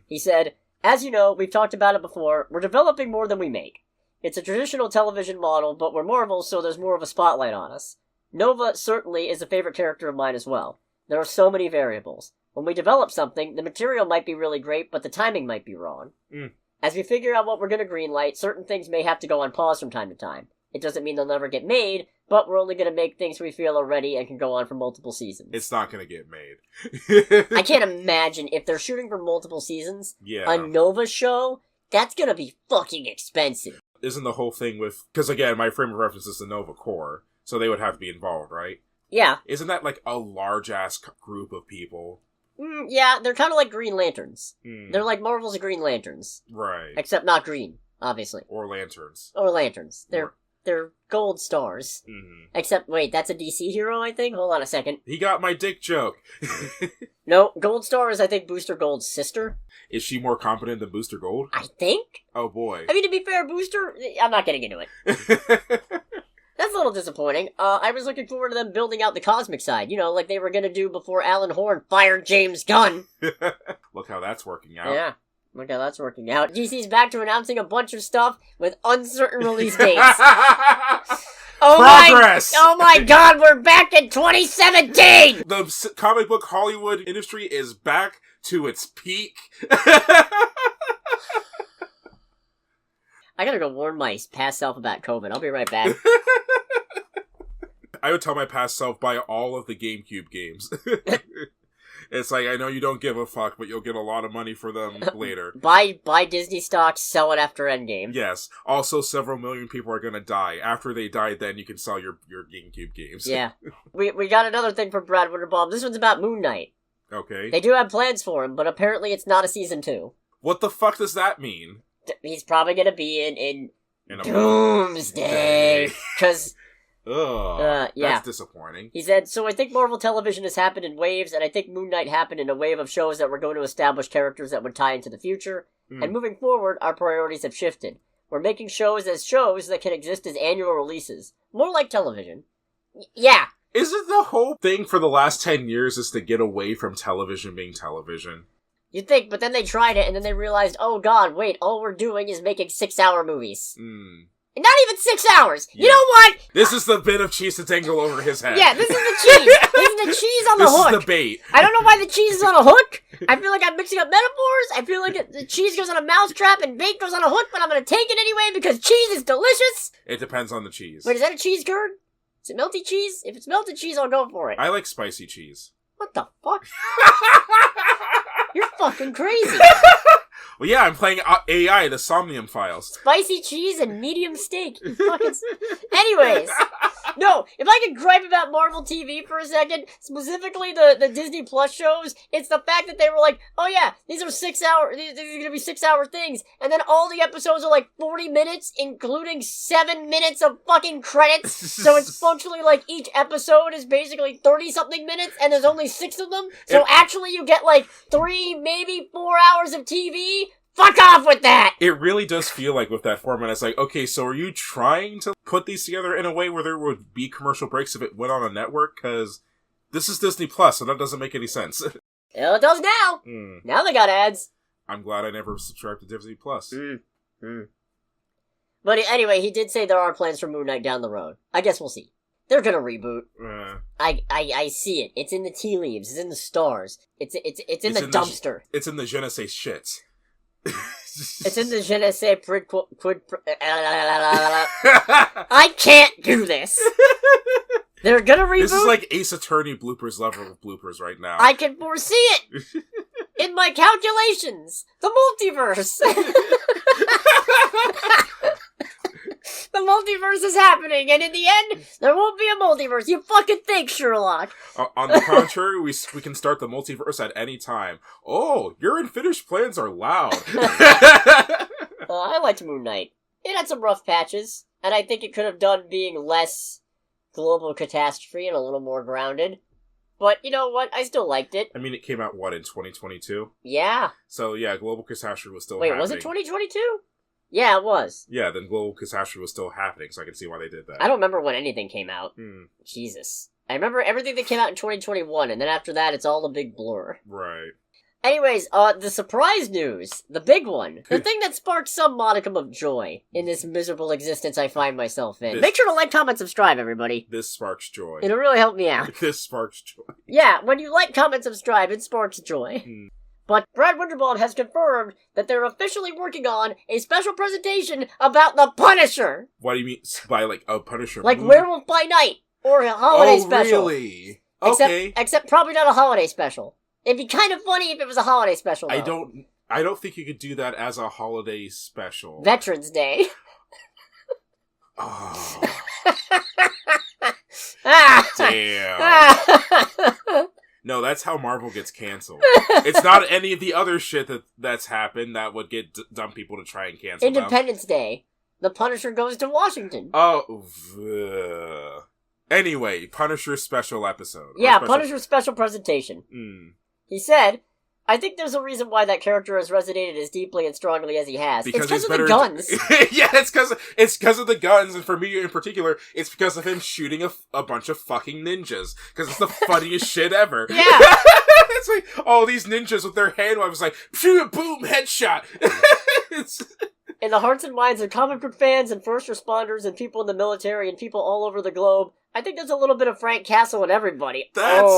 Speaker 1: He said, as you know, we've talked about it before, we're developing more than we make. It's a traditional television model, but we're Marvel, so there's more of a spotlight on us. Nova certainly is a favorite character of mine as well. There are so many variables. When we develop something, the material might be really great, but the timing might be wrong. As we figure out what we're gonna greenlight, certain things may have to go on pause from time to time. It doesn't mean they'll never get made, but we're only gonna make things we feel are ready and can go on for multiple seasons.
Speaker 2: It's not gonna get made.
Speaker 1: I can't imagine, if they're shooting for multiple seasons,
Speaker 2: yeah.
Speaker 1: a Nova show, that's gonna be fucking expensive.
Speaker 2: Isn't the whole thing with... Because again, my frame of reference is the Nova Corps, so they would have to be involved, right?
Speaker 1: Yeah.
Speaker 2: Isn't that like a large-ass group of people?
Speaker 1: Yeah, they're kind of like Green Lanterns. They're like Marvel's Green Lanterns.
Speaker 2: Right.
Speaker 1: Except not green, obviously.
Speaker 2: Or lanterns.
Speaker 1: Or lanterns. They're gold stars. Except, wait, that's a DC hero, I think? Hold on a second.
Speaker 2: He got my dick joke.
Speaker 1: No, Gold Star is, I think, Booster Gold's sister.
Speaker 2: Is she more competent than Booster Gold?
Speaker 1: I think?
Speaker 2: Oh, boy.
Speaker 1: I mean, to be fair, Booster... I'm not getting into it. That's a little disappointing. I was looking forward to them building out the cosmic side, you know, like they were gonna do before Alan Horn fired James Gunn.
Speaker 2: Look how that's working out.
Speaker 1: Yeah, look how that's working out. DC's back to announcing a bunch of stuff with uncertain release dates.
Speaker 2: Progress!
Speaker 1: Oh my god, we're back in 2017!
Speaker 2: The comic book Hollywood industry is back to its peak.
Speaker 1: I gotta go warn my past self about COVID. I'll be right back.
Speaker 2: I would tell my past self, buy all of the GameCube games. It's like, I know you don't give a fuck, but you'll get a lot of money for them later.
Speaker 1: Buy Disney stocks, sell it after Endgame.
Speaker 2: Yes. Also, several million people are gonna die. After they die, then you can sell your GameCube games.
Speaker 1: Yeah. We got another thing from Brad Winderbaum. This one's about Moon Knight.
Speaker 2: Okay.
Speaker 1: They do have plans for him, but apparently it's not a season 2.
Speaker 2: What the fuck does that mean?
Speaker 1: He's probably gonna be in Doomsday. Because...
Speaker 2: yeah. That's disappointing.
Speaker 1: He said, so I think Marvel Television has happened in waves, and I think Moon Knight happened in a wave of shows that were going to establish characters that would tie into the future. And moving forward, our priorities have shifted. We're making shows as shows that can exist as annual releases. More like television. Yeah.
Speaker 2: Isn't the whole thing for the last 10 years is to get away from television being television?
Speaker 1: You'd think, but then they tried it, and then they realized, oh god, wait, all we're doing is making 6-hour movies. Not even 6 hours! Yeah. You know what?
Speaker 2: This is the bit of cheese to dangle over his head.
Speaker 1: Yeah, this is the cheese! This is the cheese on the hook!
Speaker 2: This is the bait.
Speaker 1: I don't know why the cheese is on a hook! I feel like I'm mixing up metaphors! I feel like the cheese goes on a mousetrap and bait goes on a hook, but I'm gonna take it anyway because cheese is delicious!
Speaker 2: It depends on the cheese.
Speaker 1: Wait, is that a cheese curd? Is it melty cheese? If it's melted cheese, I'll go for it.
Speaker 2: I like spicy cheese.
Speaker 1: What the fuck? You're fucking crazy!
Speaker 2: Well, yeah, I'm playing AI, the Somnium Files.
Speaker 1: Spicy cheese and medium steak. You fucking... Anyways. No, if I could gripe about Marvel TV for a second, specifically the Disney Plus shows, it's the fact that they were like, oh yeah, these are 6 hour, these are gonna be 6 hour things, and then all the episodes are like 40 minutes, including 7 minutes of fucking credits, so it's functionally like each episode is basically 30-something minutes, and there's only 6 of them, so actually you get like 3, maybe 4 hours of TV? Fuck off with that!
Speaker 2: It really does feel like with that format, it's like, okay, so are you trying to put these together in a way where there would be commercial breaks if it went on a network? Because this is Disney Plus, so that doesn't make any sense.
Speaker 1: Well, it does now! Now they got ads.
Speaker 2: I'm glad I never subscribed to Disney Plus.
Speaker 1: But anyway, he did say there are plans for Moon Knight down the road. I guess we'll see. They're gonna reboot. I see it. It's in the tea leaves. It's in the stars. It's in the dumpster.
Speaker 2: It's in the je ne sais shits.
Speaker 1: It's in the je ne sais I can't do this. They're gonna reboot.
Speaker 2: This is like Ace Attorney bloopers level of bloopers right now.
Speaker 1: I can foresee it in my calculations. The multiverse. The multiverse is happening, and in the end, there won't be a multiverse. You fucking think, Sherlock.
Speaker 2: On the contrary, we can start the multiverse at any time. Oh, your unfinished plans are loud.
Speaker 1: I liked Moon Knight. It had some rough patches, and I think it could have done being less global catastrophe and a little more grounded. But you know what? I still liked it.
Speaker 2: I mean, it came out, what, in 2022?
Speaker 1: Yeah.
Speaker 2: So, yeah, global catastrophe was still happening.
Speaker 1: Wait, was it 2022? Yeah, it was.
Speaker 2: Yeah, then global catastrophe was still happening, so I can see why they did that.
Speaker 1: I don't remember when anything came out. Jesus. I remember everything that came out in 2021, and then after that, it's all a big blur.
Speaker 2: Right.
Speaker 1: Anyways, the surprise news, the big one, the thing that sparked some modicum of joy in this miserable existence I find myself in. Make sure to like, comment, subscribe, everybody.
Speaker 2: This sparks joy.
Speaker 1: It'll really help me out.
Speaker 2: This sparks joy.
Speaker 1: Yeah, when you like, comment, subscribe, it sparks joy. But Brad Winderbaum has confirmed that they're officially working on a special presentation about the Punisher.
Speaker 2: What do you mean by, like, a Punisher
Speaker 1: Like
Speaker 2: movie?
Speaker 1: Werewolf by Night, or a holiday special.
Speaker 2: Oh, really? Okay.
Speaker 1: Except probably not a holiday special. It'd be kind of funny if it was a holiday special, though.
Speaker 2: I don't think you could do that as a holiday special.
Speaker 1: Veterans Day.
Speaker 2: Oh.
Speaker 1: Damn.
Speaker 2: No, that's how Marvel gets canceled. It's not any of the other shit that's happened that would get dumb people to try and cancel
Speaker 1: Independence Day. The Punisher goes to Washington.
Speaker 2: Oh. Anyway, Punisher special episode.
Speaker 1: Yeah, Punisher special presentation. He said, I think there's a reason why that character has resonated as deeply and strongly as he has. It's because of the guns.
Speaker 2: Yeah, it's because of the guns, and for me in particular, it's because of him shooting a bunch of fucking ninjas. Because it's the funniest shit ever.
Speaker 1: Yeah.
Speaker 2: It's like, all these ninjas with their hand weapons, like, phew, boom, headshot.
Speaker 1: In the hearts and minds of comic book fans and first responders and people in the military and people all over the globe, I think there's a little bit of Frank Castle in everybody.
Speaker 2: That's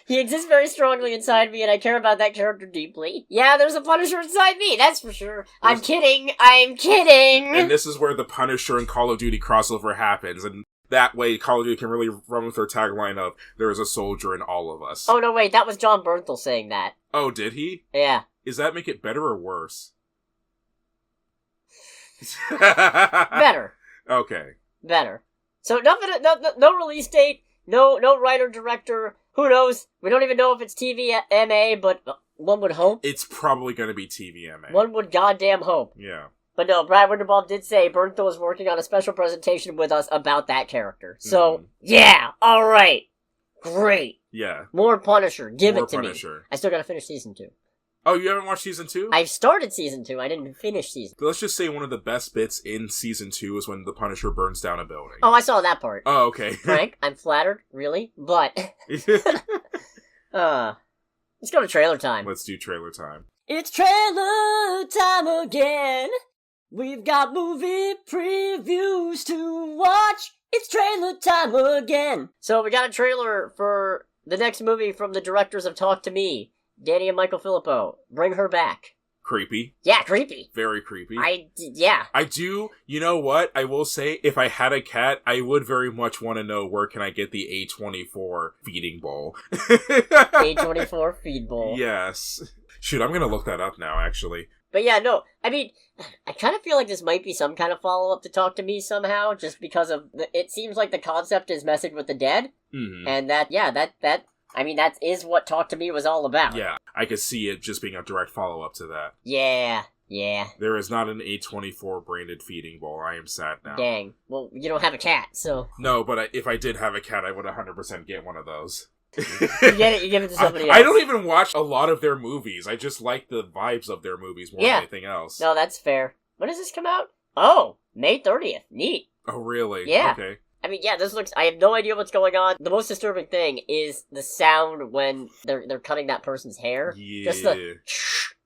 Speaker 1: He exists very strongly inside me, and I care about that character deeply. Yeah, there's a Punisher inside me, that's for sure. I'm kidding.
Speaker 2: And this is where the Punisher and Call of Duty crossover happens, and that way Call of Duty can really run with their tagline of, there is a soldier in all of us.
Speaker 1: Oh, no, wait, that was John Bernthal saying that.
Speaker 2: Oh, did he?
Speaker 1: Yeah.
Speaker 2: Does that make it better or worse?
Speaker 1: Better.
Speaker 2: Okay.
Speaker 1: Better. So no release date, no writer director. Who knows? We don't even know if it's TVMA, but one would hope.
Speaker 2: It's probably going to be TVMA.
Speaker 1: One would goddamn hope.
Speaker 2: Yeah.
Speaker 1: But no, Brad Winderbaum did say Bernthal is working on a special presentation with us about that character. So yeah, all right, great.
Speaker 2: Yeah.
Speaker 1: More Punisher. Give
Speaker 2: More
Speaker 1: it to
Speaker 2: Punisher.
Speaker 1: me. I still gotta finish season 2.
Speaker 2: Oh, you haven't watched season 2?
Speaker 1: I've started season 2. I didn't finish season 2.
Speaker 2: Let's just say one of the best bits in season 2 is when the Punisher burns down a building.
Speaker 1: Oh, I saw that part.
Speaker 2: Oh, okay.
Speaker 1: Frank, I'm flattered, really, but let's go to trailer time.
Speaker 2: Let's do trailer time.
Speaker 1: It's trailer time again. We've got movie previews to watch. It's trailer time again. So we got a trailer for the next movie from the directors of Talk to Me. Danny and Michael Filippo. Bring Her Back.
Speaker 2: Creepy.
Speaker 1: Yeah, creepy.
Speaker 2: Very creepy.
Speaker 1: Yeah.
Speaker 2: I do, you know what? I will say, if I had a cat, I would very much want to know where can I get the A24 feeding bowl.
Speaker 1: A24 feed bowl.
Speaker 2: Yes. Shoot, I'm gonna look that up now, actually.
Speaker 1: But yeah, no, I mean, I kind of feel like this might be some kind of follow-up to Talk to Me somehow, just because of, it seems like the concept is messing with the dead, and that is what Talk to Me was all about.
Speaker 2: Yeah, I could see it just being a direct follow-up to that.
Speaker 1: Yeah.
Speaker 2: There is not an A24 branded feeding bowl. I am sad now.
Speaker 1: Dang. Well, you don't have a cat, so...
Speaker 2: No, but if I did have a cat, I would 100% get one of those.
Speaker 1: You give it to somebody else.
Speaker 2: I don't even watch a lot of their movies. I just like the vibes of their movies more than anything else.
Speaker 1: No, that's fair. When does this come out? Oh, May 30th. Neat.
Speaker 2: Oh, really?
Speaker 1: Yeah.
Speaker 2: Okay.
Speaker 1: I mean, yeah, this looks... I have no idea what's going on. The most disturbing thing is the sound when they're cutting that person's hair.
Speaker 2: Yeah.
Speaker 1: Just the...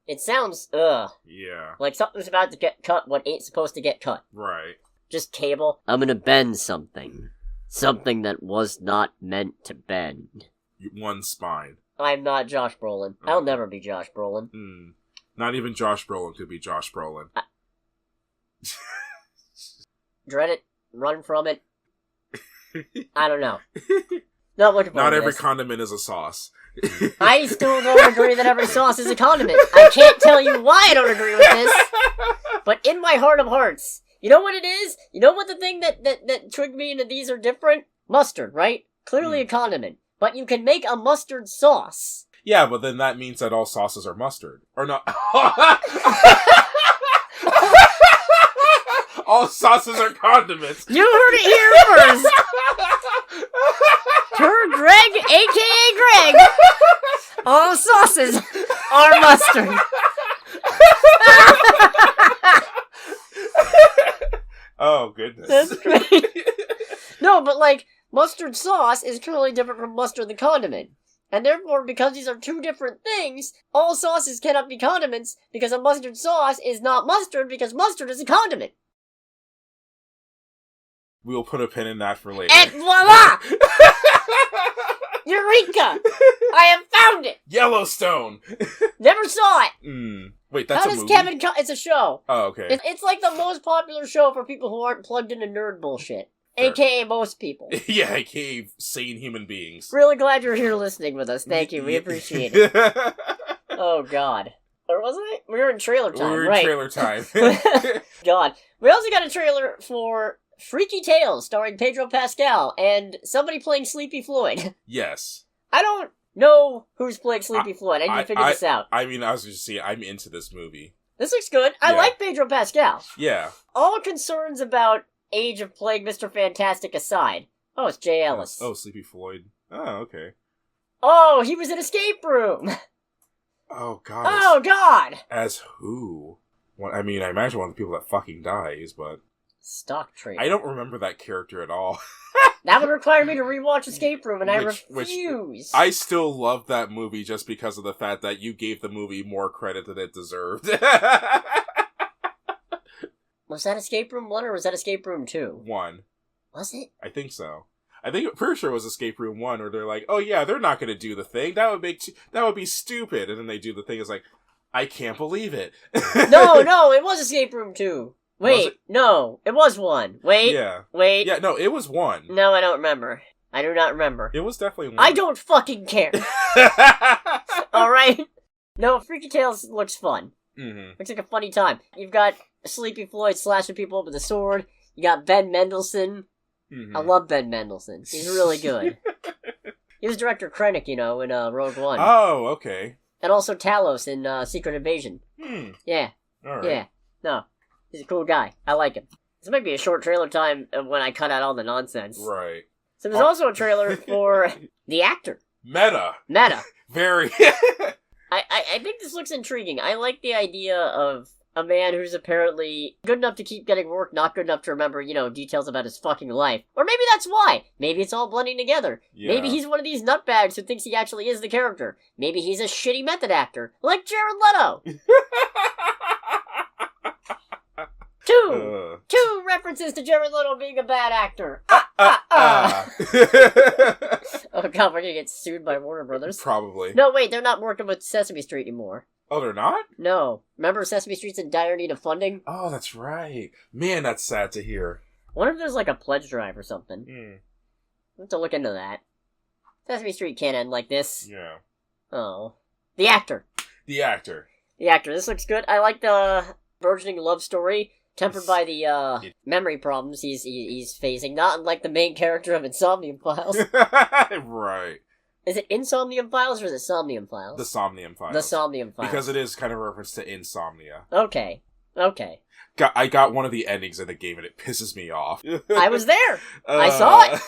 Speaker 1: It sounds, ugh.
Speaker 2: Yeah.
Speaker 1: Like something's about to get cut what ain't supposed to get cut.
Speaker 2: Right.
Speaker 1: Just cable. I'm gonna bend something. Something that was not meant to bend.
Speaker 2: One spine.
Speaker 1: I'm not Josh Brolin. I'll never be Josh Brolin.
Speaker 2: Not even Josh Brolin could be Josh Brolin.
Speaker 1: Dread it. Run from it. I don't know. Not looking forward
Speaker 2: Not
Speaker 1: to
Speaker 2: every
Speaker 1: this.
Speaker 2: condiment is a sauce.
Speaker 1: I still don't agree that every sauce is a condiment. I can't tell you why I don't agree with this. But in my heart of hearts, you know what it is? You know what the thing that tricked me into these are different? Mustard, right? Clearly a condiment. But you can make a mustard sauce.
Speaker 2: Yeah, but then that means that all sauces are mustard. Or not. All sauces are condiments.
Speaker 1: You heard it here first. Per Greg, a.k.a. Greg. All sauces are mustard.
Speaker 2: Oh, goodness.
Speaker 1: That's great. No, but like, mustard sauce is clearly different from mustard the condiment. And therefore, because these are two different things, all sauces cannot be condiments, because a mustard sauce is not mustard, because mustard is a condiment.
Speaker 2: We'll put a pin in that for later.
Speaker 1: And voila! Eureka! I have found it!
Speaker 2: Yellowstone!
Speaker 1: Never saw it!
Speaker 2: Wait, that's
Speaker 1: How
Speaker 2: a
Speaker 1: does
Speaker 2: movie?
Speaker 1: It's a show.
Speaker 2: Oh, okay.
Speaker 1: It's like the most popular show for people who aren't plugged into nerd bullshit.
Speaker 2: Fair.
Speaker 1: AKA most people.
Speaker 2: Yeah, AKA sane human beings.
Speaker 1: Really glad you're here listening with us. Thank you. We appreciate it. Oh, God. Or was it? We were in trailer time,
Speaker 2: We were in
Speaker 1: right?
Speaker 2: trailer time.
Speaker 1: God. We also got a trailer for Freaky Tales, starring Pedro Pascal, and somebody playing Sleepy Floyd.
Speaker 2: Yes.
Speaker 1: I don't know who's playing Sleepy Floyd. I need to figure this out.
Speaker 2: I mean, I was just saying, I'm into this movie.
Speaker 1: This looks good. I like Pedro Pascal.
Speaker 2: Yeah.
Speaker 1: All concerns about age of playing Mr. Fantastic aside. Oh, it's Jay Ellis.
Speaker 2: Oh, Sleepy Floyd. Oh, okay.
Speaker 1: Oh, he was in Escape Room.
Speaker 2: Oh, God.
Speaker 1: Oh, God.
Speaker 2: As who? Well, I mean, I imagine one of the people that fucking dies, but...
Speaker 1: Stock trade.
Speaker 2: I don't remember that character at all.
Speaker 1: That would require me to rewatch Escape Room, and I refuse.
Speaker 2: I still love that movie just because of the fact that you gave the movie more credit than it deserved.
Speaker 1: Was that Escape Room 1 or was that Escape Room 2?
Speaker 2: 1.
Speaker 1: Was it?
Speaker 2: I think so. Pretty sure it was Escape Room 1 where they're like, oh yeah, they're not gonna do the thing. That would be stupid. And then they do the thing. It's like, I can't believe it.
Speaker 1: No, it was Escape Room 2. Wait, no, it was 1. Wait,
Speaker 2: yeah.
Speaker 1: Wait.
Speaker 2: Yeah, no, it was 1.
Speaker 1: No, I don't remember. I do not remember.
Speaker 2: It was definitely 1.
Speaker 1: I don't fucking care. Alright? No, Freaky Tales looks fun.
Speaker 2: Mm-hmm.
Speaker 1: Looks like a funny time. You've got Sleepy Floyd slashing people up with a sword. You got Ben Mendelsohn.
Speaker 2: Mm-hmm.
Speaker 1: I love Ben Mendelsohn. He's really good. He was director Krennic, in Rogue One.
Speaker 2: Oh, okay.
Speaker 1: And also Talos in Secret Invasion. Yeah.
Speaker 2: Alright.
Speaker 1: Yeah. No. He's a cool guy. I like him. This might be a short trailer time when I cut out all the nonsense.
Speaker 2: Right.
Speaker 1: So there's also a trailer for The Actor.
Speaker 2: Meta. Very.
Speaker 1: I think this looks intriguing. I like the idea of a man who's apparently good enough to keep getting work, not good enough to remember, details about his fucking life. Or maybe that's why. Maybe it's all blending together. Yeah. Maybe he's one of these nutbags who thinks he actually is the character. Maybe he's a shitty method actor, like Jared Leto. Two references to Jared Leto being a bad actor. Oh god, we're gonna get sued by Warner Brothers.
Speaker 2: Probably.
Speaker 1: No, wait, they're not working with Sesame Street anymore.
Speaker 2: Oh, they're not?
Speaker 1: No. Remember Sesame Street's in dire need of funding?
Speaker 2: Oh, that's right. Man, that's sad to hear.
Speaker 1: I wonder if there's like a pledge drive or something. I have to look into that. Sesame Street can't end like this.
Speaker 2: Yeah.
Speaker 1: Oh. The Actor.
Speaker 2: The Actor.
Speaker 1: This looks good. I like the burgeoning love story. Tempered by the memory problems he's facing, not unlike the main character of Insomnium Files.
Speaker 2: Right.
Speaker 1: Is it Insomnium Files or is it Somnium Files?
Speaker 2: The Somnium Files.
Speaker 1: The Somnium Files.
Speaker 2: Because it is kind of a reference to insomnia.
Speaker 1: Okay.
Speaker 2: I got one of the endings in the game and it pisses me off.
Speaker 1: I was there! I saw it!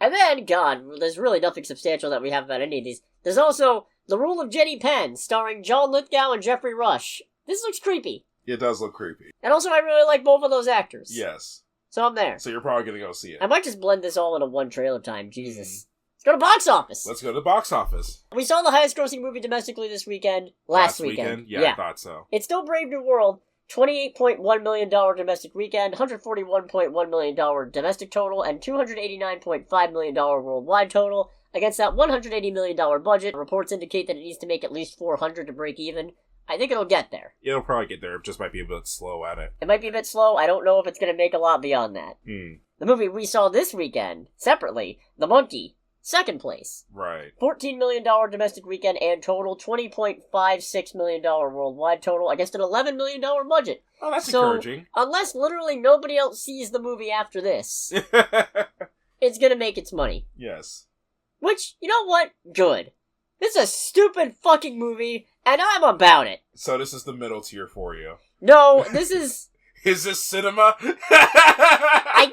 Speaker 1: And then, God, there's really nothing substantial that we have about any of these. There's also The Rule of Jenny Penn, starring John Lithgow and Jeffrey Rush. This looks creepy.
Speaker 2: It does look creepy.
Speaker 1: And also, I really like both of those actors.
Speaker 2: Yes.
Speaker 1: So I'm there.
Speaker 2: So you're probably going to go see it.
Speaker 1: I might just blend this all into one trailer time. Jesus. Let's go to box office.
Speaker 2: Let's go to the box office.
Speaker 1: We saw the highest grossing movie domestically this weekend. Last weekend.
Speaker 2: Yeah, I thought so.
Speaker 1: It's still Brave New World. $28.1 million domestic weekend, $141.1 million domestic total, and $289.5 million worldwide total. Against that $180 million budget, reports indicate that it needs to make at least $400 to break even. I think it'll get there.
Speaker 2: It'll probably get there. It just might be a bit slow at it.
Speaker 1: It might be a bit slow. I don't know if it's going to make a lot beyond that. The movie we saw this weekend, separately, The Monkey, second place.
Speaker 2: Right.
Speaker 1: $14 million domestic weekend and total, $20.56 million worldwide total against an $11 million budget.
Speaker 2: Oh, that's encouraging.
Speaker 1: Unless literally nobody else sees the movie after this, it's going to make its money.
Speaker 2: Yes.
Speaker 1: Which, you know what? Good. This is a stupid fucking movie, and I'm about it.
Speaker 2: So this is the middle tier for you.
Speaker 1: No, this is...
Speaker 2: Is this cinema?
Speaker 1: I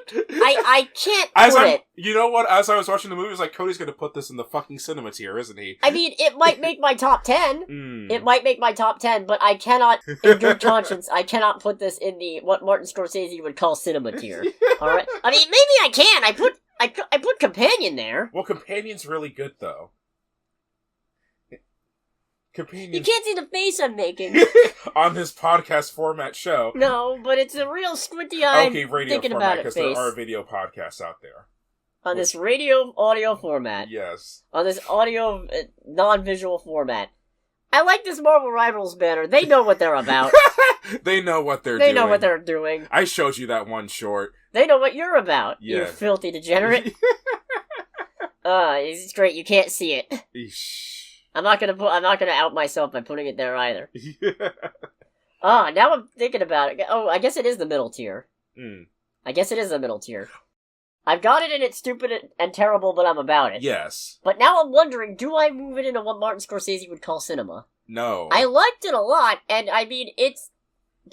Speaker 1: can't put it.
Speaker 2: You know what? As I was watching the movie, I was like, Cody's gonna put this in the fucking cinema tier, isn't he?
Speaker 1: I mean, it might make my top 10. It might make my top 10, but I cannot, in good conscience, I cannot put this in the, what Martin Scorsese would call cinema tier. Alright? I mean, maybe I can. I put Companion there.
Speaker 2: Well, Companion's really good, though. companion.
Speaker 1: You can't see the face I'm making.
Speaker 2: On this podcast format show.
Speaker 1: No, but it's a real squinty-eyed
Speaker 2: radio
Speaker 1: thinking
Speaker 2: format,
Speaker 1: about it
Speaker 2: because
Speaker 1: face.
Speaker 2: there are video podcasts out there.
Speaker 1: On this radio audio format.
Speaker 2: Yes.
Speaker 1: On this audio non-visual format. I like this Marvel Rivals banner. They know what they're about.
Speaker 2: They know what they're doing.
Speaker 1: They know what they're doing.
Speaker 2: I showed you that one short.
Speaker 1: They know what you're about,
Speaker 2: yeah.
Speaker 1: you filthy degenerate. It's great, you can't see it. I'm not gonna out myself by putting it there either. Now I'm thinking about it. Oh, I guess it is the middle tier. I guess it is the middle tier. I've got it and it's stupid and terrible, but I'm about it.
Speaker 2: Yes.
Speaker 1: But now I'm wondering, do I move it into what Martin Scorsese would call cinema?
Speaker 2: No.
Speaker 1: I liked it a lot, and I mean, it's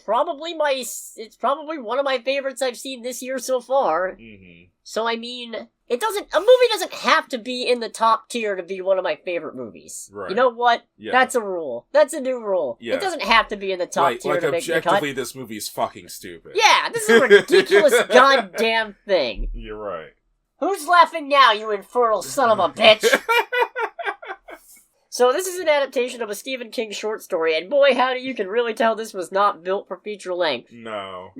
Speaker 1: probably one of my favorites I've seen this year so far. Mm-hmm. So I mean, a movie doesn't have to be in the top tier to be one of my favorite movies. Right. You know what? Yeah. That's a rule. That's a new rule. Yeah. It doesn't have to be in the top tier to make the cut.
Speaker 2: Objectively, this movie is fucking stupid.
Speaker 1: Yeah, this is a ridiculous goddamn thing.
Speaker 2: You're right.
Speaker 1: Who's laughing now, you infernal son of a bitch? So this is an adaptation of a Stephen King short story, and boy howdy, you can really tell this was not built for feature length.
Speaker 2: No.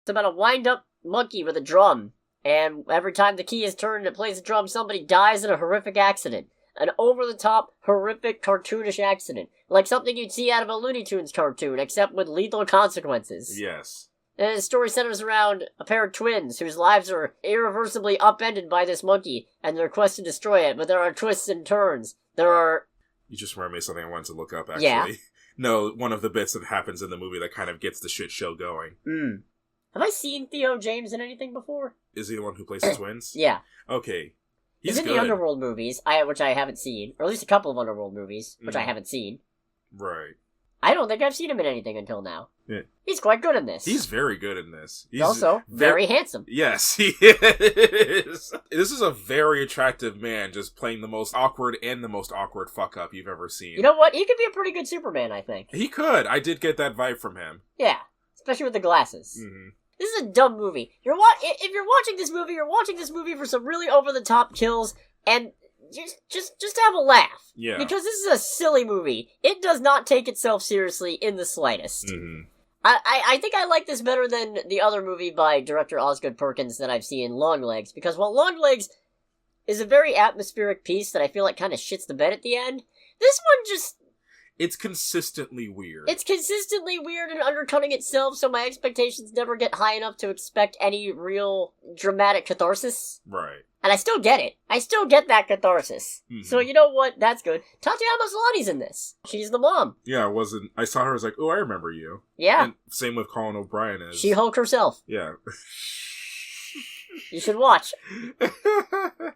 Speaker 1: It's about a wind-up monkey with a drum, and every time the key is turned and it plays the drum, somebody dies in a horrific accident. An over-the-top, horrific, cartoonish accident. Like something you'd see out of a Looney Tunes cartoon, except with lethal consequences.
Speaker 2: Yes.
Speaker 1: And the story centers around a pair of twins whose lives are irreversibly upended by this monkey and their quest to destroy it, but there are twists and turns. You
Speaker 2: just reminded me of something I wanted to look up, actually.
Speaker 1: Yeah.
Speaker 2: No, one of the bits that happens in the movie that kind of gets the shit show going.
Speaker 1: Have I seen Theo James in anything before?
Speaker 2: Is he the one who plays the twins?
Speaker 1: Yeah.
Speaker 2: Okay.
Speaker 1: He's in the Underworld movies, which I haven't seen. Or at least a couple of Underworld movies, which I haven't seen.
Speaker 2: Right.
Speaker 1: I don't think I've seen him in anything until now.
Speaker 2: Yeah.
Speaker 1: He's quite good in this.
Speaker 2: He's very good in this.
Speaker 1: He's also very handsome.
Speaker 2: Yes, he is. This is a very attractive man just playing the most awkward and the most awkward fuck-up you've ever seen.
Speaker 1: You know what? He could be a pretty good Superman, I think.
Speaker 2: He could. I did get that vibe from him.
Speaker 1: Yeah. Especially with the glasses. Mm-hmm. This is a dumb movie. If you're watching this movie, you're watching this movie for some really over-the-top kills and just have a laugh.
Speaker 2: Yeah.
Speaker 1: Because this is a silly movie. It does not take itself seriously in the slightest.
Speaker 2: Mm-hmm.
Speaker 1: I think I like this better than the other movie by director Osgood Perkins that I've seen, Longlegs, because while Longlegs is a very atmospheric piece that I feel like kind of shits the bed at the end, this one just...
Speaker 2: It's consistently weird.
Speaker 1: It's consistently weird and undercutting itself, so my expectations never get high enough to expect any real dramatic catharsis.
Speaker 2: Right.
Speaker 1: And I still get it. I still get that catharsis. Mm-hmm. So you know what? That's good. Tatiana Maslany's in this. She's the mom.
Speaker 2: Yeah, I saw her, I was like, oh, I remember you.
Speaker 1: Yeah.
Speaker 2: And same with Colin O'Brien as...
Speaker 1: She-Hulk herself.
Speaker 2: Yeah.
Speaker 1: You should watch.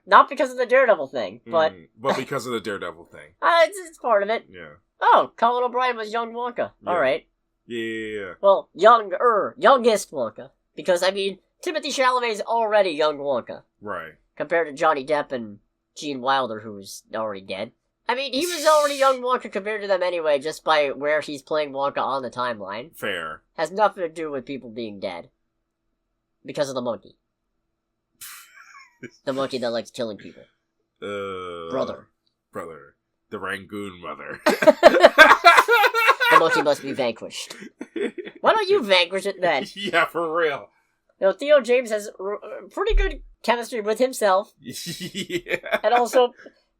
Speaker 1: Not because of the Daredevil thing, but...
Speaker 2: but because of the Daredevil thing.
Speaker 1: It's part of it.
Speaker 2: Yeah.
Speaker 1: Oh, Colin O'Brien was young Wonka.
Speaker 2: Yeah.
Speaker 1: Alright.
Speaker 2: Yeah.
Speaker 1: Well, youngest Wonka. Because, I mean, Timothée Chalamet's already young Wonka.
Speaker 2: Right.
Speaker 1: Compared to Johnny Depp and Gene Wilder, who's already dead. I mean, he was already young Wonka compared to them anyway, just by where he's playing Wonka on the timeline.
Speaker 2: Fair.
Speaker 1: Has nothing to do with people being dead. Because of the monkey. The monkey that likes killing people. Brother. The Rangoon mother. The monkey must be vanquished. Why don't you vanquish it then?
Speaker 2: Yeah, for real.
Speaker 1: You know, Theo James has pretty good chemistry with himself.
Speaker 2: Yeah.
Speaker 1: And also,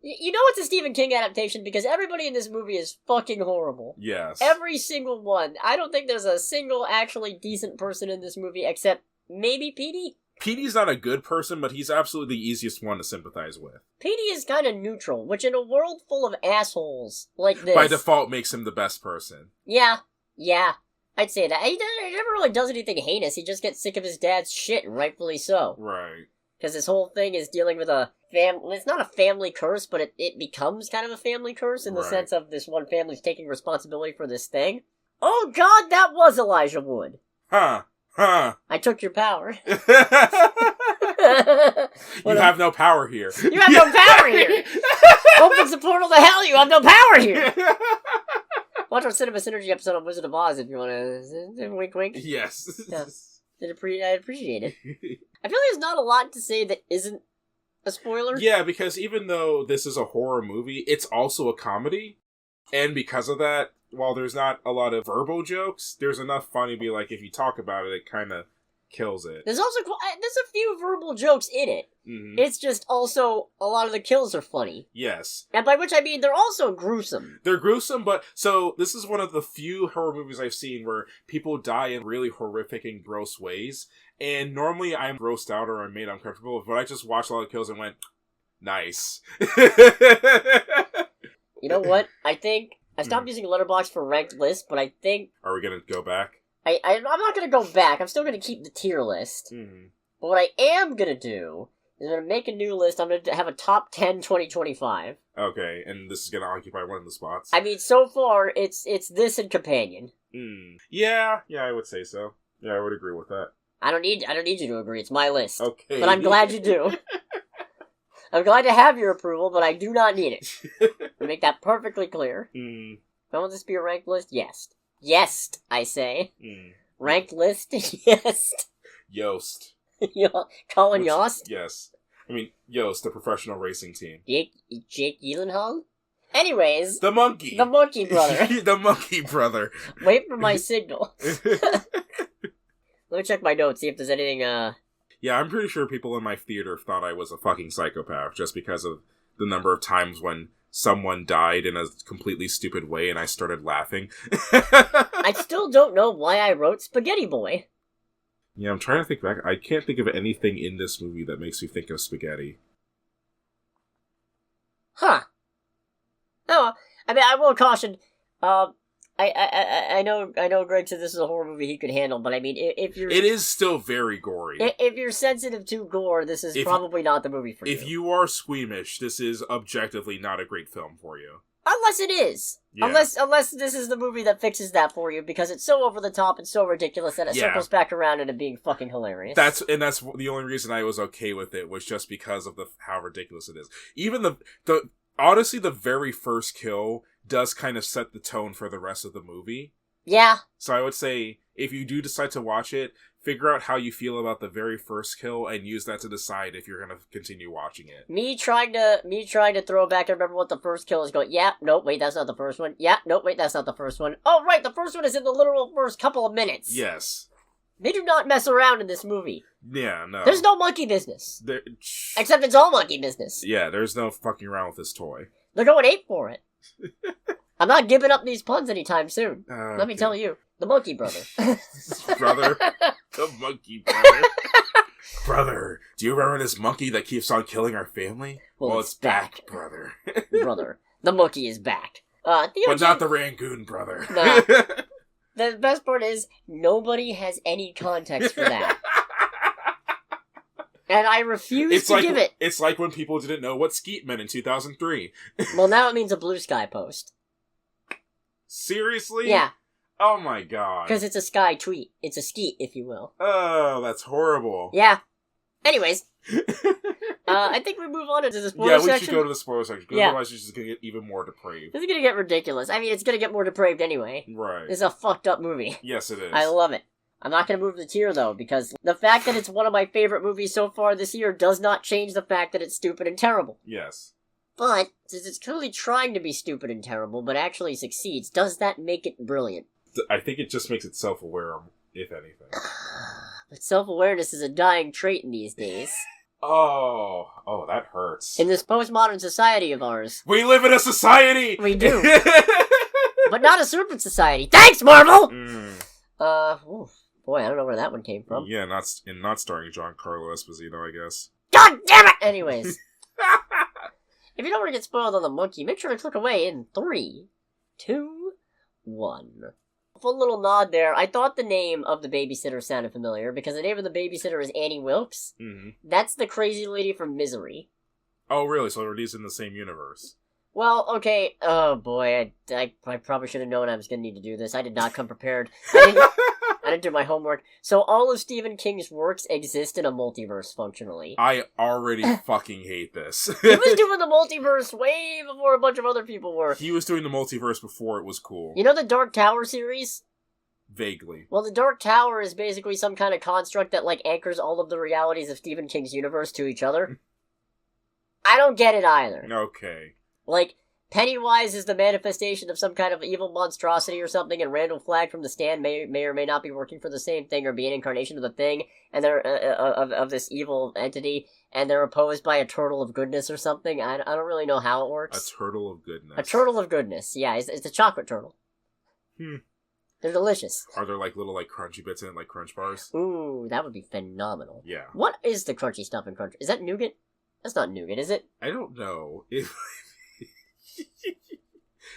Speaker 1: you know it's a Stephen King adaptation because everybody in this movie is fucking horrible.
Speaker 2: Yes.
Speaker 1: Every single one. I don't think there's a single actually decent person in this movie except maybe Petey.
Speaker 2: Petey's not a good person, but he's absolutely the easiest one to sympathize with.
Speaker 1: Petey is kind of neutral, which in a world full of assholes like this...
Speaker 2: by default makes him the best person.
Speaker 1: Yeah. I'd say that. He never really does anything heinous, he just gets sick of his dad's shit, and rightfully so.
Speaker 2: Right.
Speaker 1: Because this whole thing is dealing with it's not a family curse, but it becomes kind of a family curse in the sense of this one family's taking responsibility for this thing. Oh god, that was Elijah Wood!
Speaker 2: Huh.
Speaker 1: I took your power.
Speaker 2: You have no power here.
Speaker 1: You have no power here! Opens the portal to hell, you have no power here! Watch our Cinema Synergy episode on Wizard of Oz if you want to... Wink, wink.
Speaker 2: Yes.
Speaker 1: Yeah. I'd appreciate it. I feel like there's not a lot to say that isn't a spoiler.
Speaker 2: Yeah, because even though this is a horror movie, it's also a comedy. And because of that, while there's not a lot of verbal jokes, there's enough funny to be like, if you talk about it, it kind of kills it.
Speaker 1: There's a few verbal jokes in it.
Speaker 2: Mm-hmm.
Speaker 1: It's just also, a lot of the kills are funny.
Speaker 2: Yes.
Speaker 1: And by which I mean, they're also gruesome.
Speaker 2: They're gruesome, but, so, this is one of the few horror movies I've seen where people die in really horrific and gross ways, and normally I'm grossed out or I'm made uncomfortable, but I just watched a lot of kills and went, nice.
Speaker 1: You know what? I think, I stopped using Letterboxd for ranked lists, but I think...
Speaker 2: Are we gonna go back?
Speaker 1: I'm not gonna go back, I'm still gonna keep the tier list.
Speaker 2: Mm-hmm.
Speaker 1: But what I am gonna do is I'm gonna make a new list. I'm gonna have a top 10 2025.
Speaker 2: Okay, and this is gonna occupy one of the spots.
Speaker 1: I mean, so far, it's this and Companion.
Speaker 2: Yeah, I would say so. Yeah, I would agree with that.
Speaker 1: I don't need you to agree, it's my list.
Speaker 2: Okay.
Speaker 1: But I'm glad you do. I'm glad to have your approval, but I do not need it. To make that perfectly clear.
Speaker 2: Mm.
Speaker 1: I want this to be a ranked list? Yes. Yes, I say.
Speaker 2: Mm.
Speaker 1: Ranked list? Yes.
Speaker 2: Yoast.
Speaker 1: Colin Yost?
Speaker 2: Yes. I mean, Yoast, the professional racing team.
Speaker 1: Jake Gyllenhaal? Anyways.
Speaker 2: The monkey.
Speaker 1: The monkey brother.
Speaker 2: The monkey brother.
Speaker 1: Wait for my signal. Let me check my notes, see if there's anything,
Speaker 2: Yeah, I'm pretty sure people in my theater thought I was a fucking psychopath just because of the number of times when someone died in a completely stupid way and I started laughing.
Speaker 1: I still don't know why I wrote Spaghetti Boy.
Speaker 2: Yeah, I'm trying to think back. I can't think of anything in this movie that makes me think of spaghetti.
Speaker 1: Huh. Oh, I mean, I will caution, I know Greg said this is a horror movie he could handle, but I mean, if you're...
Speaker 2: It is still very gory.
Speaker 1: If you're sensitive to gore, this is probably not the movie for you.
Speaker 2: If you are squeamish, this is objectively not a great film for you.
Speaker 1: Unless it is. Yeah. Unless this is the movie that fixes that for you, because it's so over the top and so ridiculous that it circles back around into being fucking hilarious.
Speaker 2: That's the only reason I was okay with it, was just because of how ridiculous it is. Even honestly, the very first kill does kind of set the tone for the rest of the movie. Yeah. So I would say, if you do decide to watch it, figure out how you feel about the very first kill and use that to decide if you're going to continue watching it. Me trying to throw back and remember what the first kill is, going, yeah, nope, wait, that's not the first one. Yeah, nope, wait, that's not the first one. Oh, right, the first one is in the literal first couple of minutes. Yes. They do not mess around in this movie. Yeah, no. There's no monkey business. Except it's all monkey business. Yeah, there's no fucking around with this toy. They're going ape for it. I'm not giving up these puns anytime soon. Let me tell you. The monkey brother. Brother? The monkey brother. Brother, do you remember this monkey that keeps on killing our family? Well, it's back, brother. Brother. The monkey is back. But not the Rangoon brother. Nah. The best part is, nobody has any context for that. And I refuse to give it. It's like when people didn't know what skeet meant in 2003. Well, now it means a blue sky post. Seriously? Yeah. Oh my god. Because it's a sky tweet. It's a skeet, if you will. Oh, that's horrible. Yeah. Anyways. I think we move on into the spoiler section. Yeah, we should go to the spoiler section. Because otherwise it's just going to get even more depraved. It's going to get ridiculous. I mean, it's going to get more depraved anyway. Right. It's a fucked up movie. Yes, it is. I love it. I'm not going to move the tier, though, because the fact that it's one of my favorite movies so far this year does not change the fact that it's stupid and terrible. Yes. But, since it's clearly trying to be stupid and terrible, but actually succeeds, does that make it brilliant? I think it just makes it self-aware, if anything. But self-awareness is a dying trait in these days. Oh, that hurts. In this postmodern society of ours. We live in a society! We do. But not a serpent society. Thanks, Marvel! Boy, I don't know where that one came from. Yeah, not starring Giancarlo Esposito, I guess. God damn it! Anyways. If you don't want to get spoiled on the monkey, make sure to click away in 3, 2, 1. Full little nod there. I thought the name of the babysitter sounded familiar, because the name of the babysitter is Annie Wilkes. Mm-hmm. That's the crazy lady from Misery. Oh, really? So they're in the same universe. Well, okay. Oh, boy. I probably should have known I was going to need to do this. I did not come prepared. I didn't do my homework. So all of Stephen King's works exist in a multiverse, functionally. I already fucking hate this. He was doing the multiverse way before a bunch of other people were. He was doing the multiverse before it was cool. You know the Dark Tower series? Vaguely. Well, the Dark Tower is basically some kind of construct that, anchors all of the realities of Stephen King's universe to each other. I don't get it either. Okay.
Speaker 1: Pennywise is the manifestation of some kind of evil monstrosity or something, and Randall Flagg from The Stand may or may not be working for the same thing or be an incarnation of the thing, and they're of this evil entity, and they're opposed by a turtle of goodness or something. I don't really know how it works.
Speaker 2: A turtle of goodness.
Speaker 1: A turtle of goodness. Yeah, it's a chocolate turtle. They're delicious.
Speaker 2: Are there like little like crunchy bits in it, like Crunch Bars?
Speaker 1: Ooh, that would be phenomenal.
Speaker 2: Yeah.
Speaker 1: What is the crunchy stuff in Crunch? Is that nougat? That's not nougat, is it?
Speaker 2: I don't know.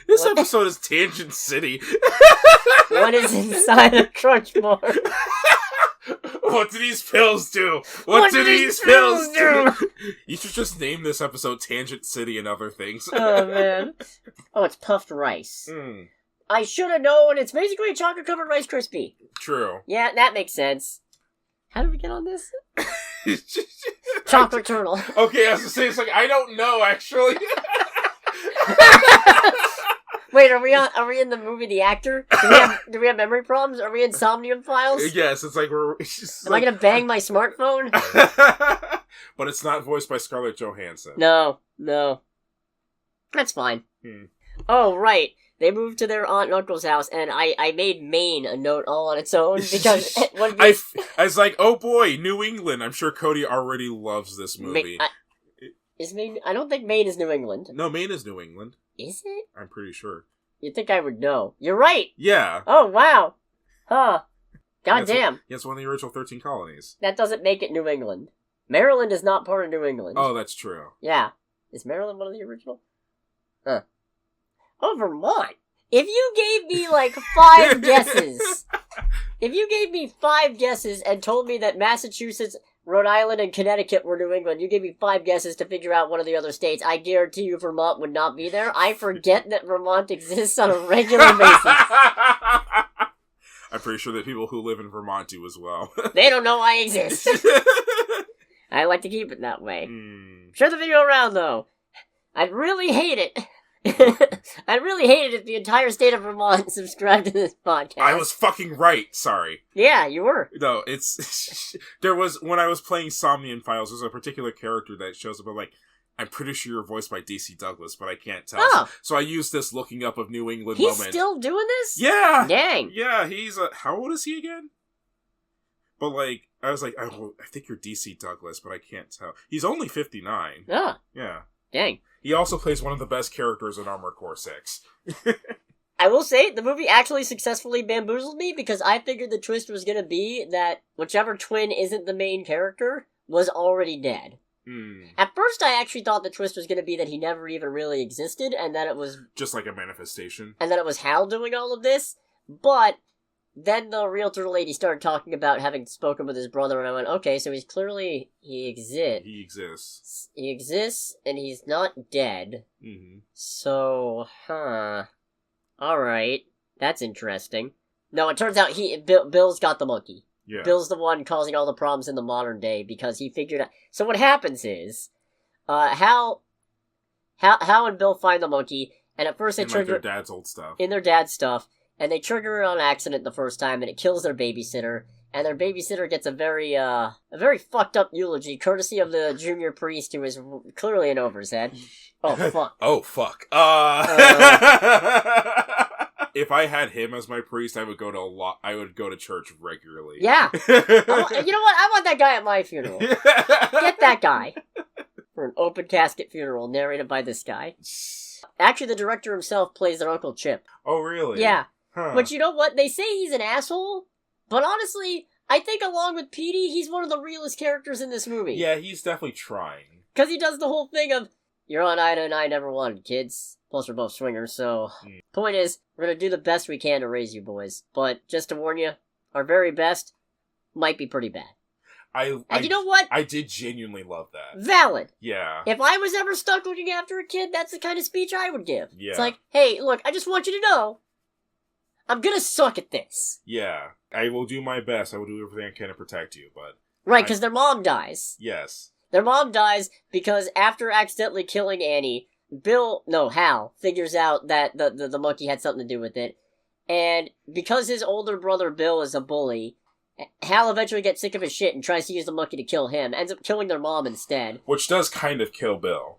Speaker 2: This episode is Tangent City.
Speaker 1: What is inside a Crunch Bar?
Speaker 2: What do these pills do? What do these pills do? You should just name this episode Tangent City and Other Things.
Speaker 1: Oh, man. Oh, it's puffed rice. I should have known. It's basically a chocolate-covered Rice Krispie.
Speaker 2: True.
Speaker 1: Yeah, that makes sense. How did we get on this? Chocolate turtle.
Speaker 2: Okay, I was gonna say, it's like, I don't know, actually.
Speaker 1: Wait, are we in the movie The Actor? Do we have memory problems? Are we in Somnium Files?
Speaker 2: Yes, it's like
Speaker 1: Am I gonna bang my smartphone?
Speaker 2: But it's not voiced by Scarlett Johansson.
Speaker 1: No. That's fine. Oh, right. They moved to their aunt and uncle's house, and I made Maine a note all on its own, because... I
Speaker 2: was like, oh boy, New England. I'm sure Cody already loves this movie.
Speaker 1: Is Maine... I don't think Maine is New England.
Speaker 2: No, Maine is New England.
Speaker 1: Is it?
Speaker 2: I'm pretty sure.
Speaker 1: You'd think I would know. You're right!
Speaker 2: Yeah.
Speaker 1: Oh, wow. Huh. Goddamn.
Speaker 2: Yeah, it's one of the original 13 colonies.
Speaker 1: That doesn't make it New England. Maryland is not part of New England.
Speaker 2: Oh, that's true.
Speaker 1: Yeah. Is Maryland one of the original? Huh. Oh, Vermont. If you gave me, like, 5 guesses... If you gave me 5 guesses and told me that Massachusetts, Rhode Island, and Connecticut were New England, you gave me 5 guesses to figure out one of the other states, I guarantee you Vermont would not be there. I forget that Vermont exists on a regular basis.
Speaker 2: I'm pretty sure that people who live in Vermont do as well.
Speaker 1: They don't know I exist. I like to keep it that way. Share the video around, though. I'd really hate it. I'd really hate it if the entire state of Vermont subscribed to this podcast.
Speaker 2: I was fucking right, sorry.
Speaker 1: Yeah, you were.
Speaker 2: No, it's... There was... When I was playing Somnium Files, there's a particular character that shows up, I'm like, I'm pretty sure you're voiced by DC Douglas, but I can't tell.
Speaker 1: Oh.
Speaker 2: So I used this looking up of New England moment.
Speaker 1: He's still doing this?
Speaker 2: Yeah!
Speaker 1: Dang.
Speaker 2: Yeah, he's... how old is he again? But, like, I was like, I think you're DC Douglas, but I can't tell. He's only 59.
Speaker 1: Oh.
Speaker 2: Yeah.
Speaker 1: Dang.
Speaker 2: He also plays one of the best characters in Armored Core 6.
Speaker 1: I will say, the movie actually successfully bamboozled me, because I figured the twist was gonna be that whichever twin isn't the main character was already dead. At first, I actually thought the twist was gonna be that he never even really existed, and that it was...
Speaker 2: Just like a manifestation.
Speaker 1: And that it was Hal doing all of this, but... Then the realtor lady started talking about having spoken with his brother, and I went, okay, so he exists.
Speaker 2: He exists.
Speaker 1: He exists, and he's not dead. So, Alright. That's interesting. No, it turns out Bill's got the monkey.
Speaker 2: Yeah.
Speaker 1: Bill's the one causing all the problems in the modern day, because he figured out... So what happens is, Hal and Bill find the monkey, and at first they trigger...
Speaker 2: like their dad's old stuff.
Speaker 1: In their dad's stuff. And they trigger it on accident the first time, and it kills their babysitter. And their babysitter gets a very fucked up eulogy, courtesy of the junior priest, who is clearly in over his head. Oh, fuck.
Speaker 2: Oh, fuck. If I had him as my priest, I would go to church regularly.
Speaker 1: Yeah. You know what? I want that guy at my funeral. Get that guy. For an open casket funeral, narrated by this guy. Actually, the director himself plays their Uncle Chip.
Speaker 2: Oh, really?
Speaker 1: Yeah.
Speaker 2: Huh.
Speaker 1: But you know what? They say he's an asshole, but honestly, I think along with Petey, he's one of the realest characters in this movie.
Speaker 2: Yeah, he's definitely trying.
Speaker 1: Because he does the whole thing of, you're on Ida and I never wanted kids. Plus, we're both swingers, so... Point is, we're gonna do the best we can to raise you boys. But, just to warn you, our very best might be pretty bad. And you know what?
Speaker 2: I did genuinely love that.
Speaker 1: Valid.
Speaker 2: Yeah.
Speaker 1: If I was ever stuck looking after a kid, that's the kind of speech I would give.
Speaker 2: Yeah.
Speaker 1: It's like, hey, look, I just want you to know, I'm gonna suck at this.
Speaker 2: Yeah. I will do my best. I will do everything I can to protect you, but...
Speaker 1: Right, because their mom dies.
Speaker 2: Yes.
Speaker 1: Their mom dies because after accidentally killing Annie, Hal figures out that the monkey had something to do with it. And because his older brother Bill is a bully, Hal eventually gets sick of his shit and tries to use the monkey to kill him. Ends up killing their mom instead.
Speaker 2: Which does kind of kill Bill.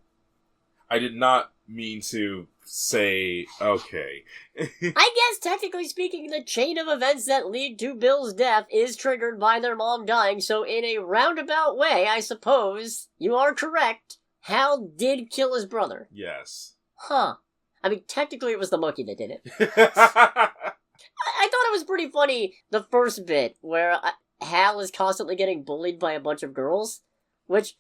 Speaker 2: I did not mean to say, okay.
Speaker 1: I guess, technically speaking, the chain of events that lead to Bill's death is triggered by their mom dying, so in a roundabout way, I suppose, you are correct. Hal did kill his brother.
Speaker 2: Yes.
Speaker 1: Huh. I mean, technically it was the monkey that did it. I thought it was pretty funny, the first bit, where Hal is constantly getting bullied by a bunch of girls, which,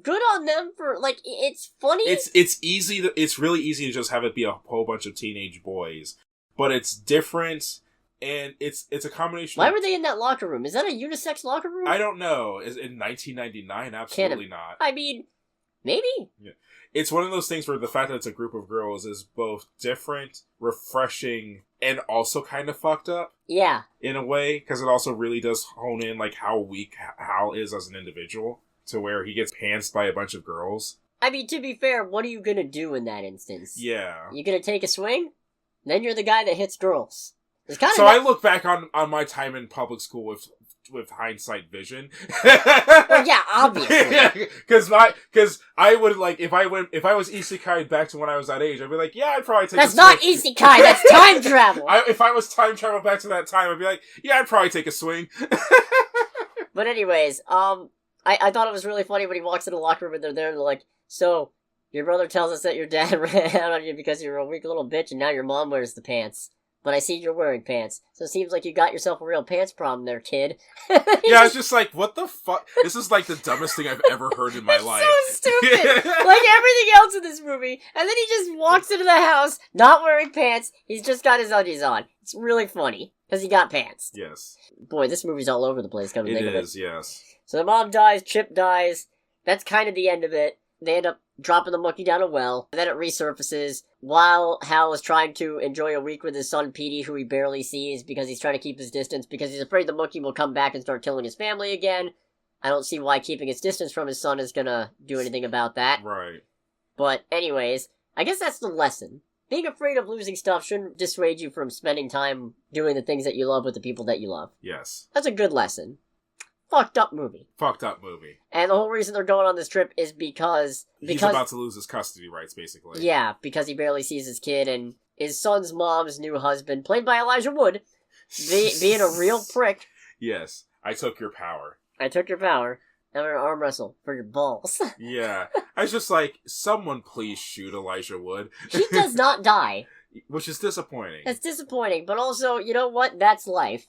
Speaker 1: good on them for, like, it's funny.
Speaker 2: It's really easy to just have it be a whole bunch of teenage boys, but it's different, and it's a combination.
Speaker 1: Why were they in that locker room? Is that a unisex locker room?
Speaker 2: I don't know. In 1999, absolutely not.
Speaker 1: I mean, maybe?
Speaker 2: Yeah. It's one of those things where the fact that it's a group of girls is both different, refreshing, and also kind of fucked up.
Speaker 1: Yeah.
Speaker 2: In a way, because it also really does hone in, like, how weak Hal is as an individual, to where he gets pantsed by a bunch of girls.
Speaker 1: I mean, to be fair, what are you gonna do in that instance?
Speaker 2: Yeah.
Speaker 1: You gonna take a swing? Then you're the guy that hits girls.
Speaker 2: I look back on my time in public school with hindsight vision.
Speaker 1: Well, yeah, obviously.
Speaker 2: Because I would, like, if I was isekai back to when I was that age, I'd be like, yeah, I'd probably take
Speaker 1: That's a swing. That's not isekai, that's time travel!
Speaker 2: If I was time travel back to that time, I'd be like, yeah, I'd probably take a swing.
Speaker 1: But anyways, I thought it was really funny when he walks in the locker room and they're there and they're like, so, your brother tells us that your dad ran out on you because you're a weak little bitch and now your mom wears the pants. But I see you're wearing pants. So it seems like you got yourself a real pants problem there, kid.
Speaker 2: Yeah, it's just like, what the fuck? This is like the dumbest thing I've ever heard in my life.
Speaker 1: So stupid. Like everything else in this movie. And then he just walks into the house, not wearing pants. He's just got his undies on. It's really funny. Because he got pants.
Speaker 2: Yes.
Speaker 1: Boy, this movie's all over the place. Come to think of it.
Speaker 2: It is, yes.
Speaker 1: So the mom dies, Chip dies. That's kind of the end of it. They end up dropping the monkey down a well. And then it resurfaces while Hal is trying to enjoy a week with his son Petey, who he barely sees because he's trying to keep his distance because he's afraid the monkey will come back and start killing his family again. I don't see why keeping his distance from his son is gonna do anything about that.
Speaker 2: Right.
Speaker 1: But anyways, I guess that's the lesson. Being afraid of losing stuff shouldn't dissuade you from spending time doing the things that you love with the people that you love.
Speaker 2: Yes.
Speaker 1: That's a good lesson. Fucked up movie.
Speaker 2: Fucked up movie.
Speaker 1: And the whole reason they're going on this trip is because
Speaker 2: he's about to lose his custody rights, basically.
Speaker 1: Yeah, because he barely sees his kid, and his son's mom's new husband, played by Elijah Wood, being a real prick.
Speaker 2: Yes. I took your power.
Speaker 1: I took your power. I'm gonna arm wrestle for your balls.
Speaker 2: Yeah. I was just like, someone please shoot Elijah Wood.
Speaker 1: He does not die.
Speaker 2: Which is disappointing.
Speaker 1: It's disappointing, but also, you know what? That's life.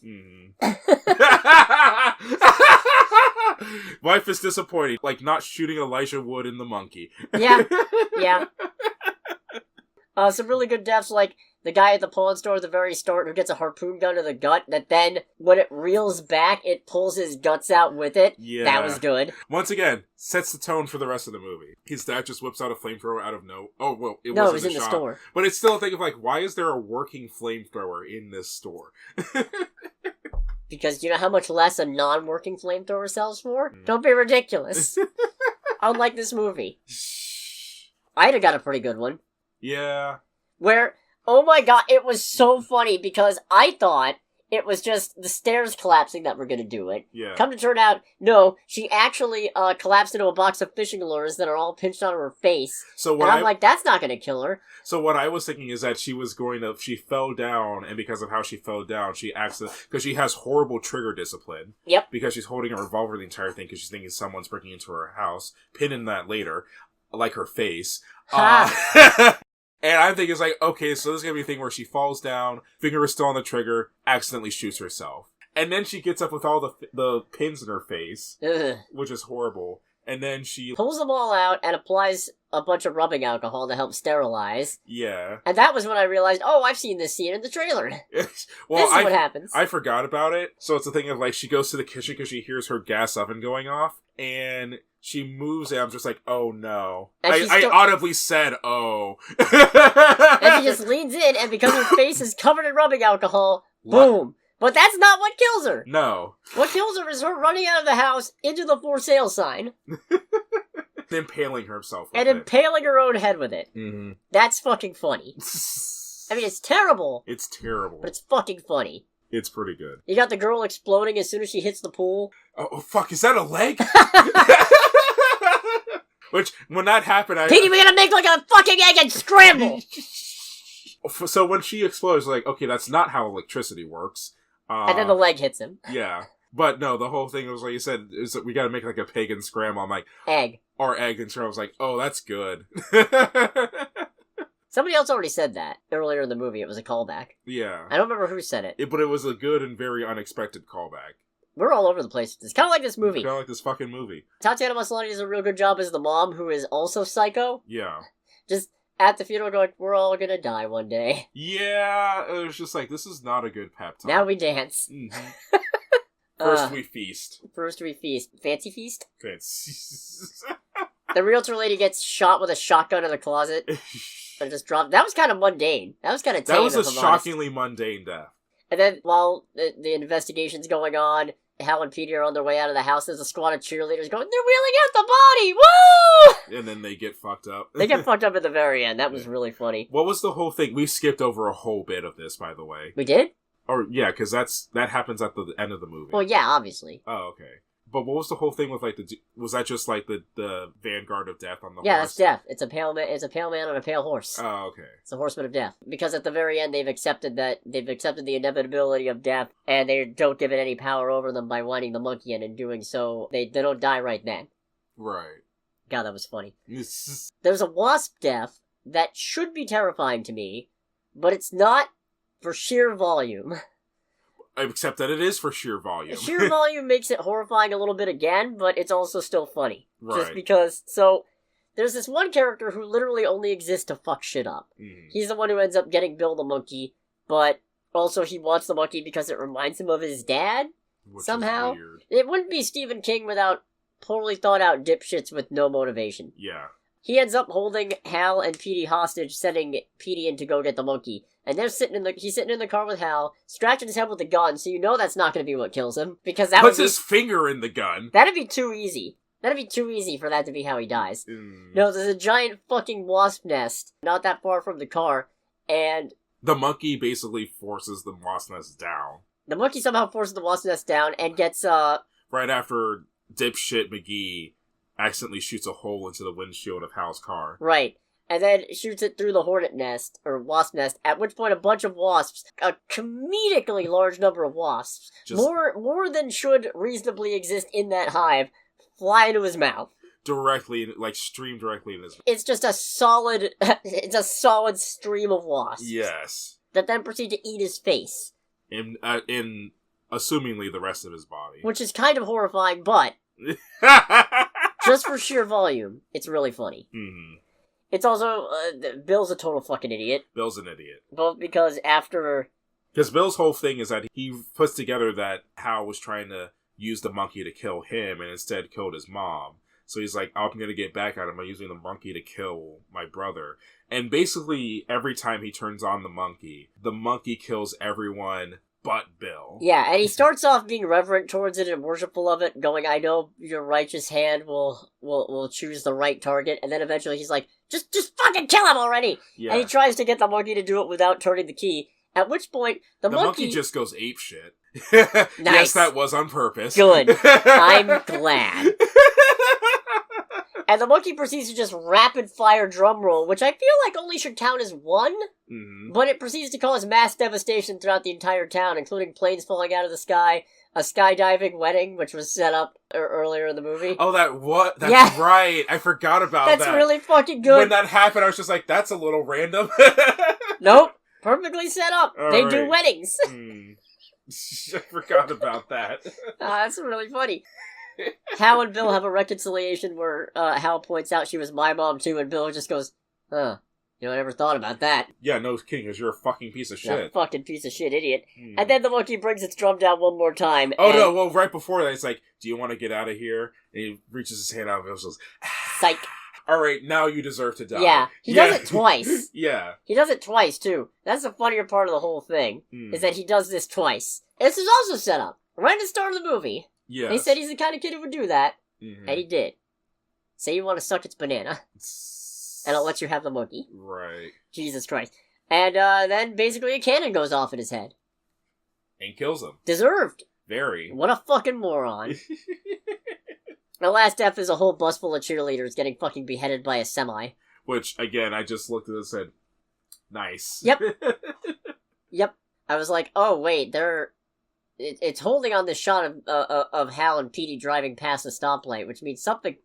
Speaker 2: Life is disappointing. Like not shooting Elijah Wood in the monkey.
Speaker 1: Yeah. Yeah. Some really good deaths, like the guy at the pawn store at the very start who gets a harpoon gun to the gut, that then, when it reels back, it pulls his guts out with it.
Speaker 2: Yeah.
Speaker 1: That was good.
Speaker 2: Once again, sets the tone for the rest of the movie. His dad just whips out a flamethrower out of no... Oh, well, it was in the store. But it's still a thing of like, why is there a working flamethrower in this store?
Speaker 1: Because you know how much less a non-working flamethrower sells for? Don't be ridiculous. Unlike this movie. I'd have got a pretty good one.
Speaker 2: Yeah.
Speaker 1: Where, oh my god, it was so funny because I thought it was just the stairs collapsing that were gonna do it.
Speaker 2: Yeah.
Speaker 1: Come to turn out, no, she actually collapsed into a box of fishing lures that are all pinched onto her face.
Speaker 2: So
Speaker 1: I'm like, that's not gonna kill her.
Speaker 2: So what I was thinking is that she fell down, and because of how she fell down, because she has horrible trigger discipline.
Speaker 1: Yep.
Speaker 2: Because she's holding a revolver the entire thing, because she's thinking someone's breaking into her house. Pinning that later, like her face. And I'm thinking, it's like, okay, so this is going to be a thing where she falls down, finger is still on the trigger, accidentally shoots herself. And then she gets up with all the pins in her face, which is horrible. And then she
Speaker 1: pulls them all out and applies a bunch of rubbing alcohol to help sterilize.
Speaker 2: Yeah.
Speaker 1: And that was when I realized, oh, I've seen this scene in the trailer.
Speaker 2: Well,
Speaker 1: this is what happens.
Speaker 2: I forgot about it. So it's a thing of, like, she goes to the kitchen because she hears her gas oven going off, and she moves, and I'm just like, oh no. I audibly said, oh.
Speaker 1: And she just leans in, and because her face is covered in rubbing alcohol, boom. But that's not what kills her.
Speaker 2: No.
Speaker 1: What kills her is her running out of the house into the for sale sign.
Speaker 2: Impaling herself with
Speaker 1: and
Speaker 2: it.
Speaker 1: Impaling her own head with it.
Speaker 2: Mm-hmm.
Speaker 1: That's fucking funny. I mean, it's terrible.
Speaker 2: It's terrible.
Speaker 1: But it's fucking funny.
Speaker 2: It's pretty good.
Speaker 1: You got the girl exploding as soon as she hits the pool.
Speaker 2: Oh fuck, is that a leg? Which, when that happened,
Speaker 1: Petey, we gotta make like a fucking egg and scramble!
Speaker 2: So when she explodes, like, okay, that's not how electricity works.
Speaker 1: And then the leg hits him.
Speaker 2: Yeah. But no, the whole thing was, like you said, is that we gotta make, like, a pagan scramble. I'm like...
Speaker 1: Egg.
Speaker 2: Or egg, and so I was like, oh, that's good.
Speaker 1: Somebody else already said that earlier in the movie. It was a callback.
Speaker 2: Yeah.
Speaker 1: I don't remember who said it.
Speaker 2: But it was a good and very unexpected callback.
Speaker 1: We're all over the place. It's kind of like this movie.
Speaker 2: Kind of like this fucking movie.
Speaker 1: Tatiana Maslany does a real good job as the mom, who is also psycho.
Speaker 2: Yeah.
Speaker 1: Just at the funeral going, we're all gonna die one day.
Speaker 2: Yeah, it was just like, this is not a good pep talk.
Speaker 1: Now we dance.
Speaker 2: Mm-hmm. First we feast.
Speaker 1: First we feast. Fancy feast?
Speaker 2: Fancy.
Speaker 1: The realtor lady gets shot with a shotgun in the closet. And just dropped. That was kind of mundane. That was kind of tame.
Speaker 2: That was a shockingly mundane death.
Speaker 1: And then while the investigation's going on, Hal and Petey are on their way out of the house. There's a squad of cheerleaders going, they're wheeling out the body! Woo!
Speaker 2: And then they get fucked up.
Speaker 1: They get fucked up at the very end. That was really funny.
Speaker 2: What was the whole thing? We skipped over a whole bit of this, by the way.
Speaker 1: We did?
Speaker 2: Or, yeah, because that happens at the end of the movie.
Speaker 1: Well, yeah, obviously.
Speaker 2: Oh, okay. But what was the whole thing with, like, was that just, like, the vanguard of death on the horse?
Speaker 1: Yeah, that's death. It's a pale man on a pale horse.
Speaker 2: Oh, okay.
Speaker 1: It's the horseman of death. Because at the very end, they've accepted the inevitability of death, and they don't give it any power over them by winding the monkey in, and doing so, they don't die right then.
Speaker 2: Right.
Speaker 1: God, that was funny. There's a wasp death that should be terrifying to me, but it's not for sheer volume.
Speaker 2: Except that it is for sheer volume.
Speaker 1: Sheer volume makes it horrifying a little bit again, but it's also still funny.
Speaker 2: Right.
Speaker 1: Just because, so, there's this one character who literally only exists to fuck shit up.
Speaker 2: Mm.
Speaker 1: He's the one who ends up getting Bill the monkey, but also he wants the monkey because it reminds him of his dad,
Speaker 2: Which
Speaker 1: somehow.
Speaker 2: is weird.
Speaker 1: It wouldn't be Stephen King without poorly thought out dipshits with no motivation.
Speaker 2: Yeah.
Speaker 1: He ends up holding Hal and Petey hostage, sending Petey in to go get the monkey. And he's sitting in the car with Hal, scratching his head with a gun, so you know that's not going to be what kills him. Because that
Speaker 2: puts his finger in the gun.
Speaker 1: That'd be too easy. That'd be too easy for that to be how he dies. No, there's a giant fucking wasp nest not that far from the car, and...
Speaker 2: The monkey basically forces the wasp nest down.
Speaker 1: The monkey somehow forces the wasp nest down and gets,
Speaker 2: Right after dipshit McGee accidentally shoots a hole into the windshield of Hal's car.
Speaker 1: Right. And then shoots it through the hornet nest, or wasp nest, at which point a bunch of wasps, a comedically large number of wasps, more than should reasonably exist in that hive, fly into his mouth.
Speaker 2: Directly, like, stream directly in his mouth.
Speaker 1: It's just a solid stream of wasps.
Speaker 2: Yes.
Speaker 1: That then proceed to eat his face.
Speaker 2: In assumingly the rest of his body.
Speaker 1: Which is kind of horrifying, but... just for sheer volume, it's really funny.
Speaker 2: Mm-hmm.
Speaker 1: It's also, Bill's a total fucking idiot.
Speaker 2: Bill's an idiot.
Speaker 1: Both because after...
Speaker 2: Because Bill's whole thing is that he puts together that Hal was trying to use the monkey to kill him and instead killed his mom. So he's like, oh, I'm going to get back at him by using the monkey to kill my brother. And basically, every time he turns on the monkey kills everyone but Bill.
Speaker 1: Yeah, and he starts off being reverent towards it and worshipful of it, going, I know your righteous hand will choose the right target. And then eventually he's like, just fucking kill him already! Yeah. And he tries to get the monkey to do it without turning the key. At which point, the monkey
Speaker 2: just goes apeshit.
Speaker 1: Nice.
Speaker 2: Yes, that was on purpose.
Speaker 1: Good. I'm glad. And the monkey proceeds to just rapid-fire drum roll, which I feel like only should count as one, but it proceeds to cause mass devastation throughout the entire town, including planes falling out of the sky, a skydiving wedding, which was set up earlier in the movie.
Speaker 2: Oh, that's right. I forgot about that.
Speaker 1: That's really fucking good.
Speaker 2: When that happened, I was just like, that's a little random.
Speaker 1: Nope. Perfectly set up. They do weddings.
Speaker 2: I forgot about that.
Speaker 1: That's really funny. Hal and Bill have a reconciliation where Hal points out she was my mom too, and Bill just goes, I never thought about that.
Speaker 2: Yeah, no kidding, because you're a fucking piece of shit.
Speaker 1: You're a fucking piece of shit idiot. And then the monkey brings its drum down one more time.
Speaker 2: Oh, no, well, right before that, it's like, do you want to get out of here? And he reaches his hand out and goes,
Speaker 1: psych.
Speaker 2: All right, now you deserve to die.
Speaker 1: Yeah, he does it twice.
Speaker 2: Yeah.
Speaker 1: He does it twice, too. That's the funnier part of the whole thing, is that he does this twice. This is also set up right at the start of the movie.
Speaker 2: Yeah.
Speaker 1: He said he's the kind of kid who would do that, and he did. Say you want to suck its banana, and I'll let you have the monkey.
Speaker 2: Right.
Speaker 1: Jesus Christ. And then basically a cannon goes off in his head.
Speaker 2: And kills him.
Speaker 1: Deserved.
Speaker 2: Very.
Speaker 1: What a fucking moron. The last death is a whole bus full of cheerleaders getting fucking beheaded by a semi.
Speaker 2: Which, again, I just looked at it and said, Nice.
Speaker 1: Yep. Yep. I was like, oh wait, it's holding on this shot of Hal and Petey driving past the stoplight, which means something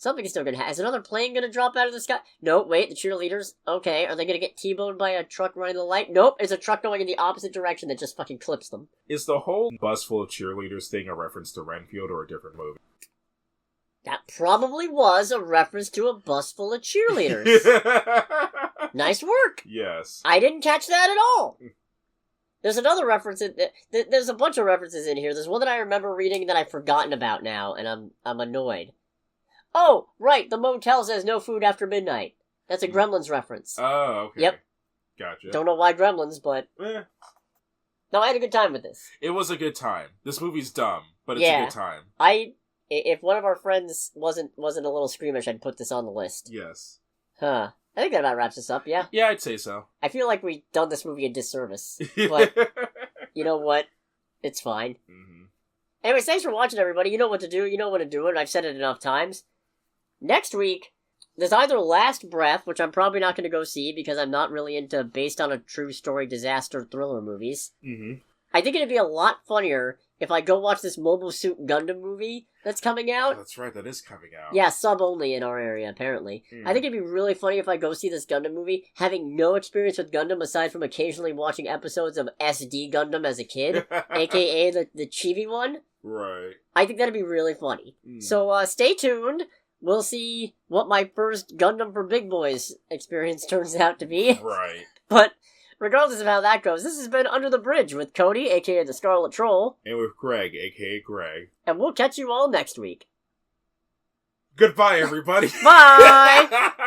Speaker 1: is still gonna happen. Is another plane gonna drop out of the sky? No, wait, the cheerleaders, okay, are they gonna get T-boned by a truck running the light? Nope, it's a truck going in the opposite direction that just fucking clips them.
Speaker 2: Is the whole bus full of cheerleaders thing a reference to Renfield or a different movie?
Speaker 1: That probably was a reference to a bus full of cheerleaders. Nice work!
Speaker 2: Yes.
Speaker 1: I didn't catch that at all! There's another reference, there's a bunch of references in here. There's one that I remember reading that I've forgotten about now, and I'm annoyed. Oh, right, the motel says no food after midnight. That's a Gremlins reference.
Speaker 2: Oh, okay.
Speaker 1: Yep.
Speaker 2: Gotcha.
Speaker 1: Don't know why Gremlins, but... No, I had a good time with this.
Speaker 2: It was a good time. This movie's dumb, but it's a good time.
Speaker 1: If one of our friends wasn't a little squeamish, I'd put this on the list.
Speaker 2: Yes.
Speaker 1: Huh. I think that about wraps us up, yeah?
Speaker 2: Yeah, I'd say so.
Speaker 1: I feel like we've done this movie a disservice. But, you know what? It's fine.
Speaker 2: Mm-hmm.
Speaker 1: Anyways, thanks for watching, everybody. You know what to do. You know when to do it. I've said it enough times. Next week, there's either Last Breath, which I'm probably not going to go see because I'm not really into based on a true story disaster thriller movies.
Speaker 2: Mm-hmm.
Speaker 1: I think it'd be a lot funnier if I go watch this Mobile Suit Gundam movie that's coming out.
Speaker 2: Oh, that's right, that is coming out.
Speaker 1: Yeah, sub only in our area, apparently. I think it'd be really funny if I go see this Gundam movie, having no experience with Gundam aside from occasionally watching episodes of SD Gundam as a kid, aka the chibi one.
Speaker 2: Right.
Speaker 1: I think that'd be really funny. So stay tuned. We'll see what my first Gundam for Big Boys experience turns out to be.
Speaker 2: Right.
Speaker 1: But regardless of how that goes, this has been Under the Bridge with Cody, aka the Scarlet Troll.
Speaker 2: And with Greg, aka Greg.
Speaker 1: And we'll catch you all next week.
Speaker 2: Goodbye, everybody.
Speaker 1: Bye!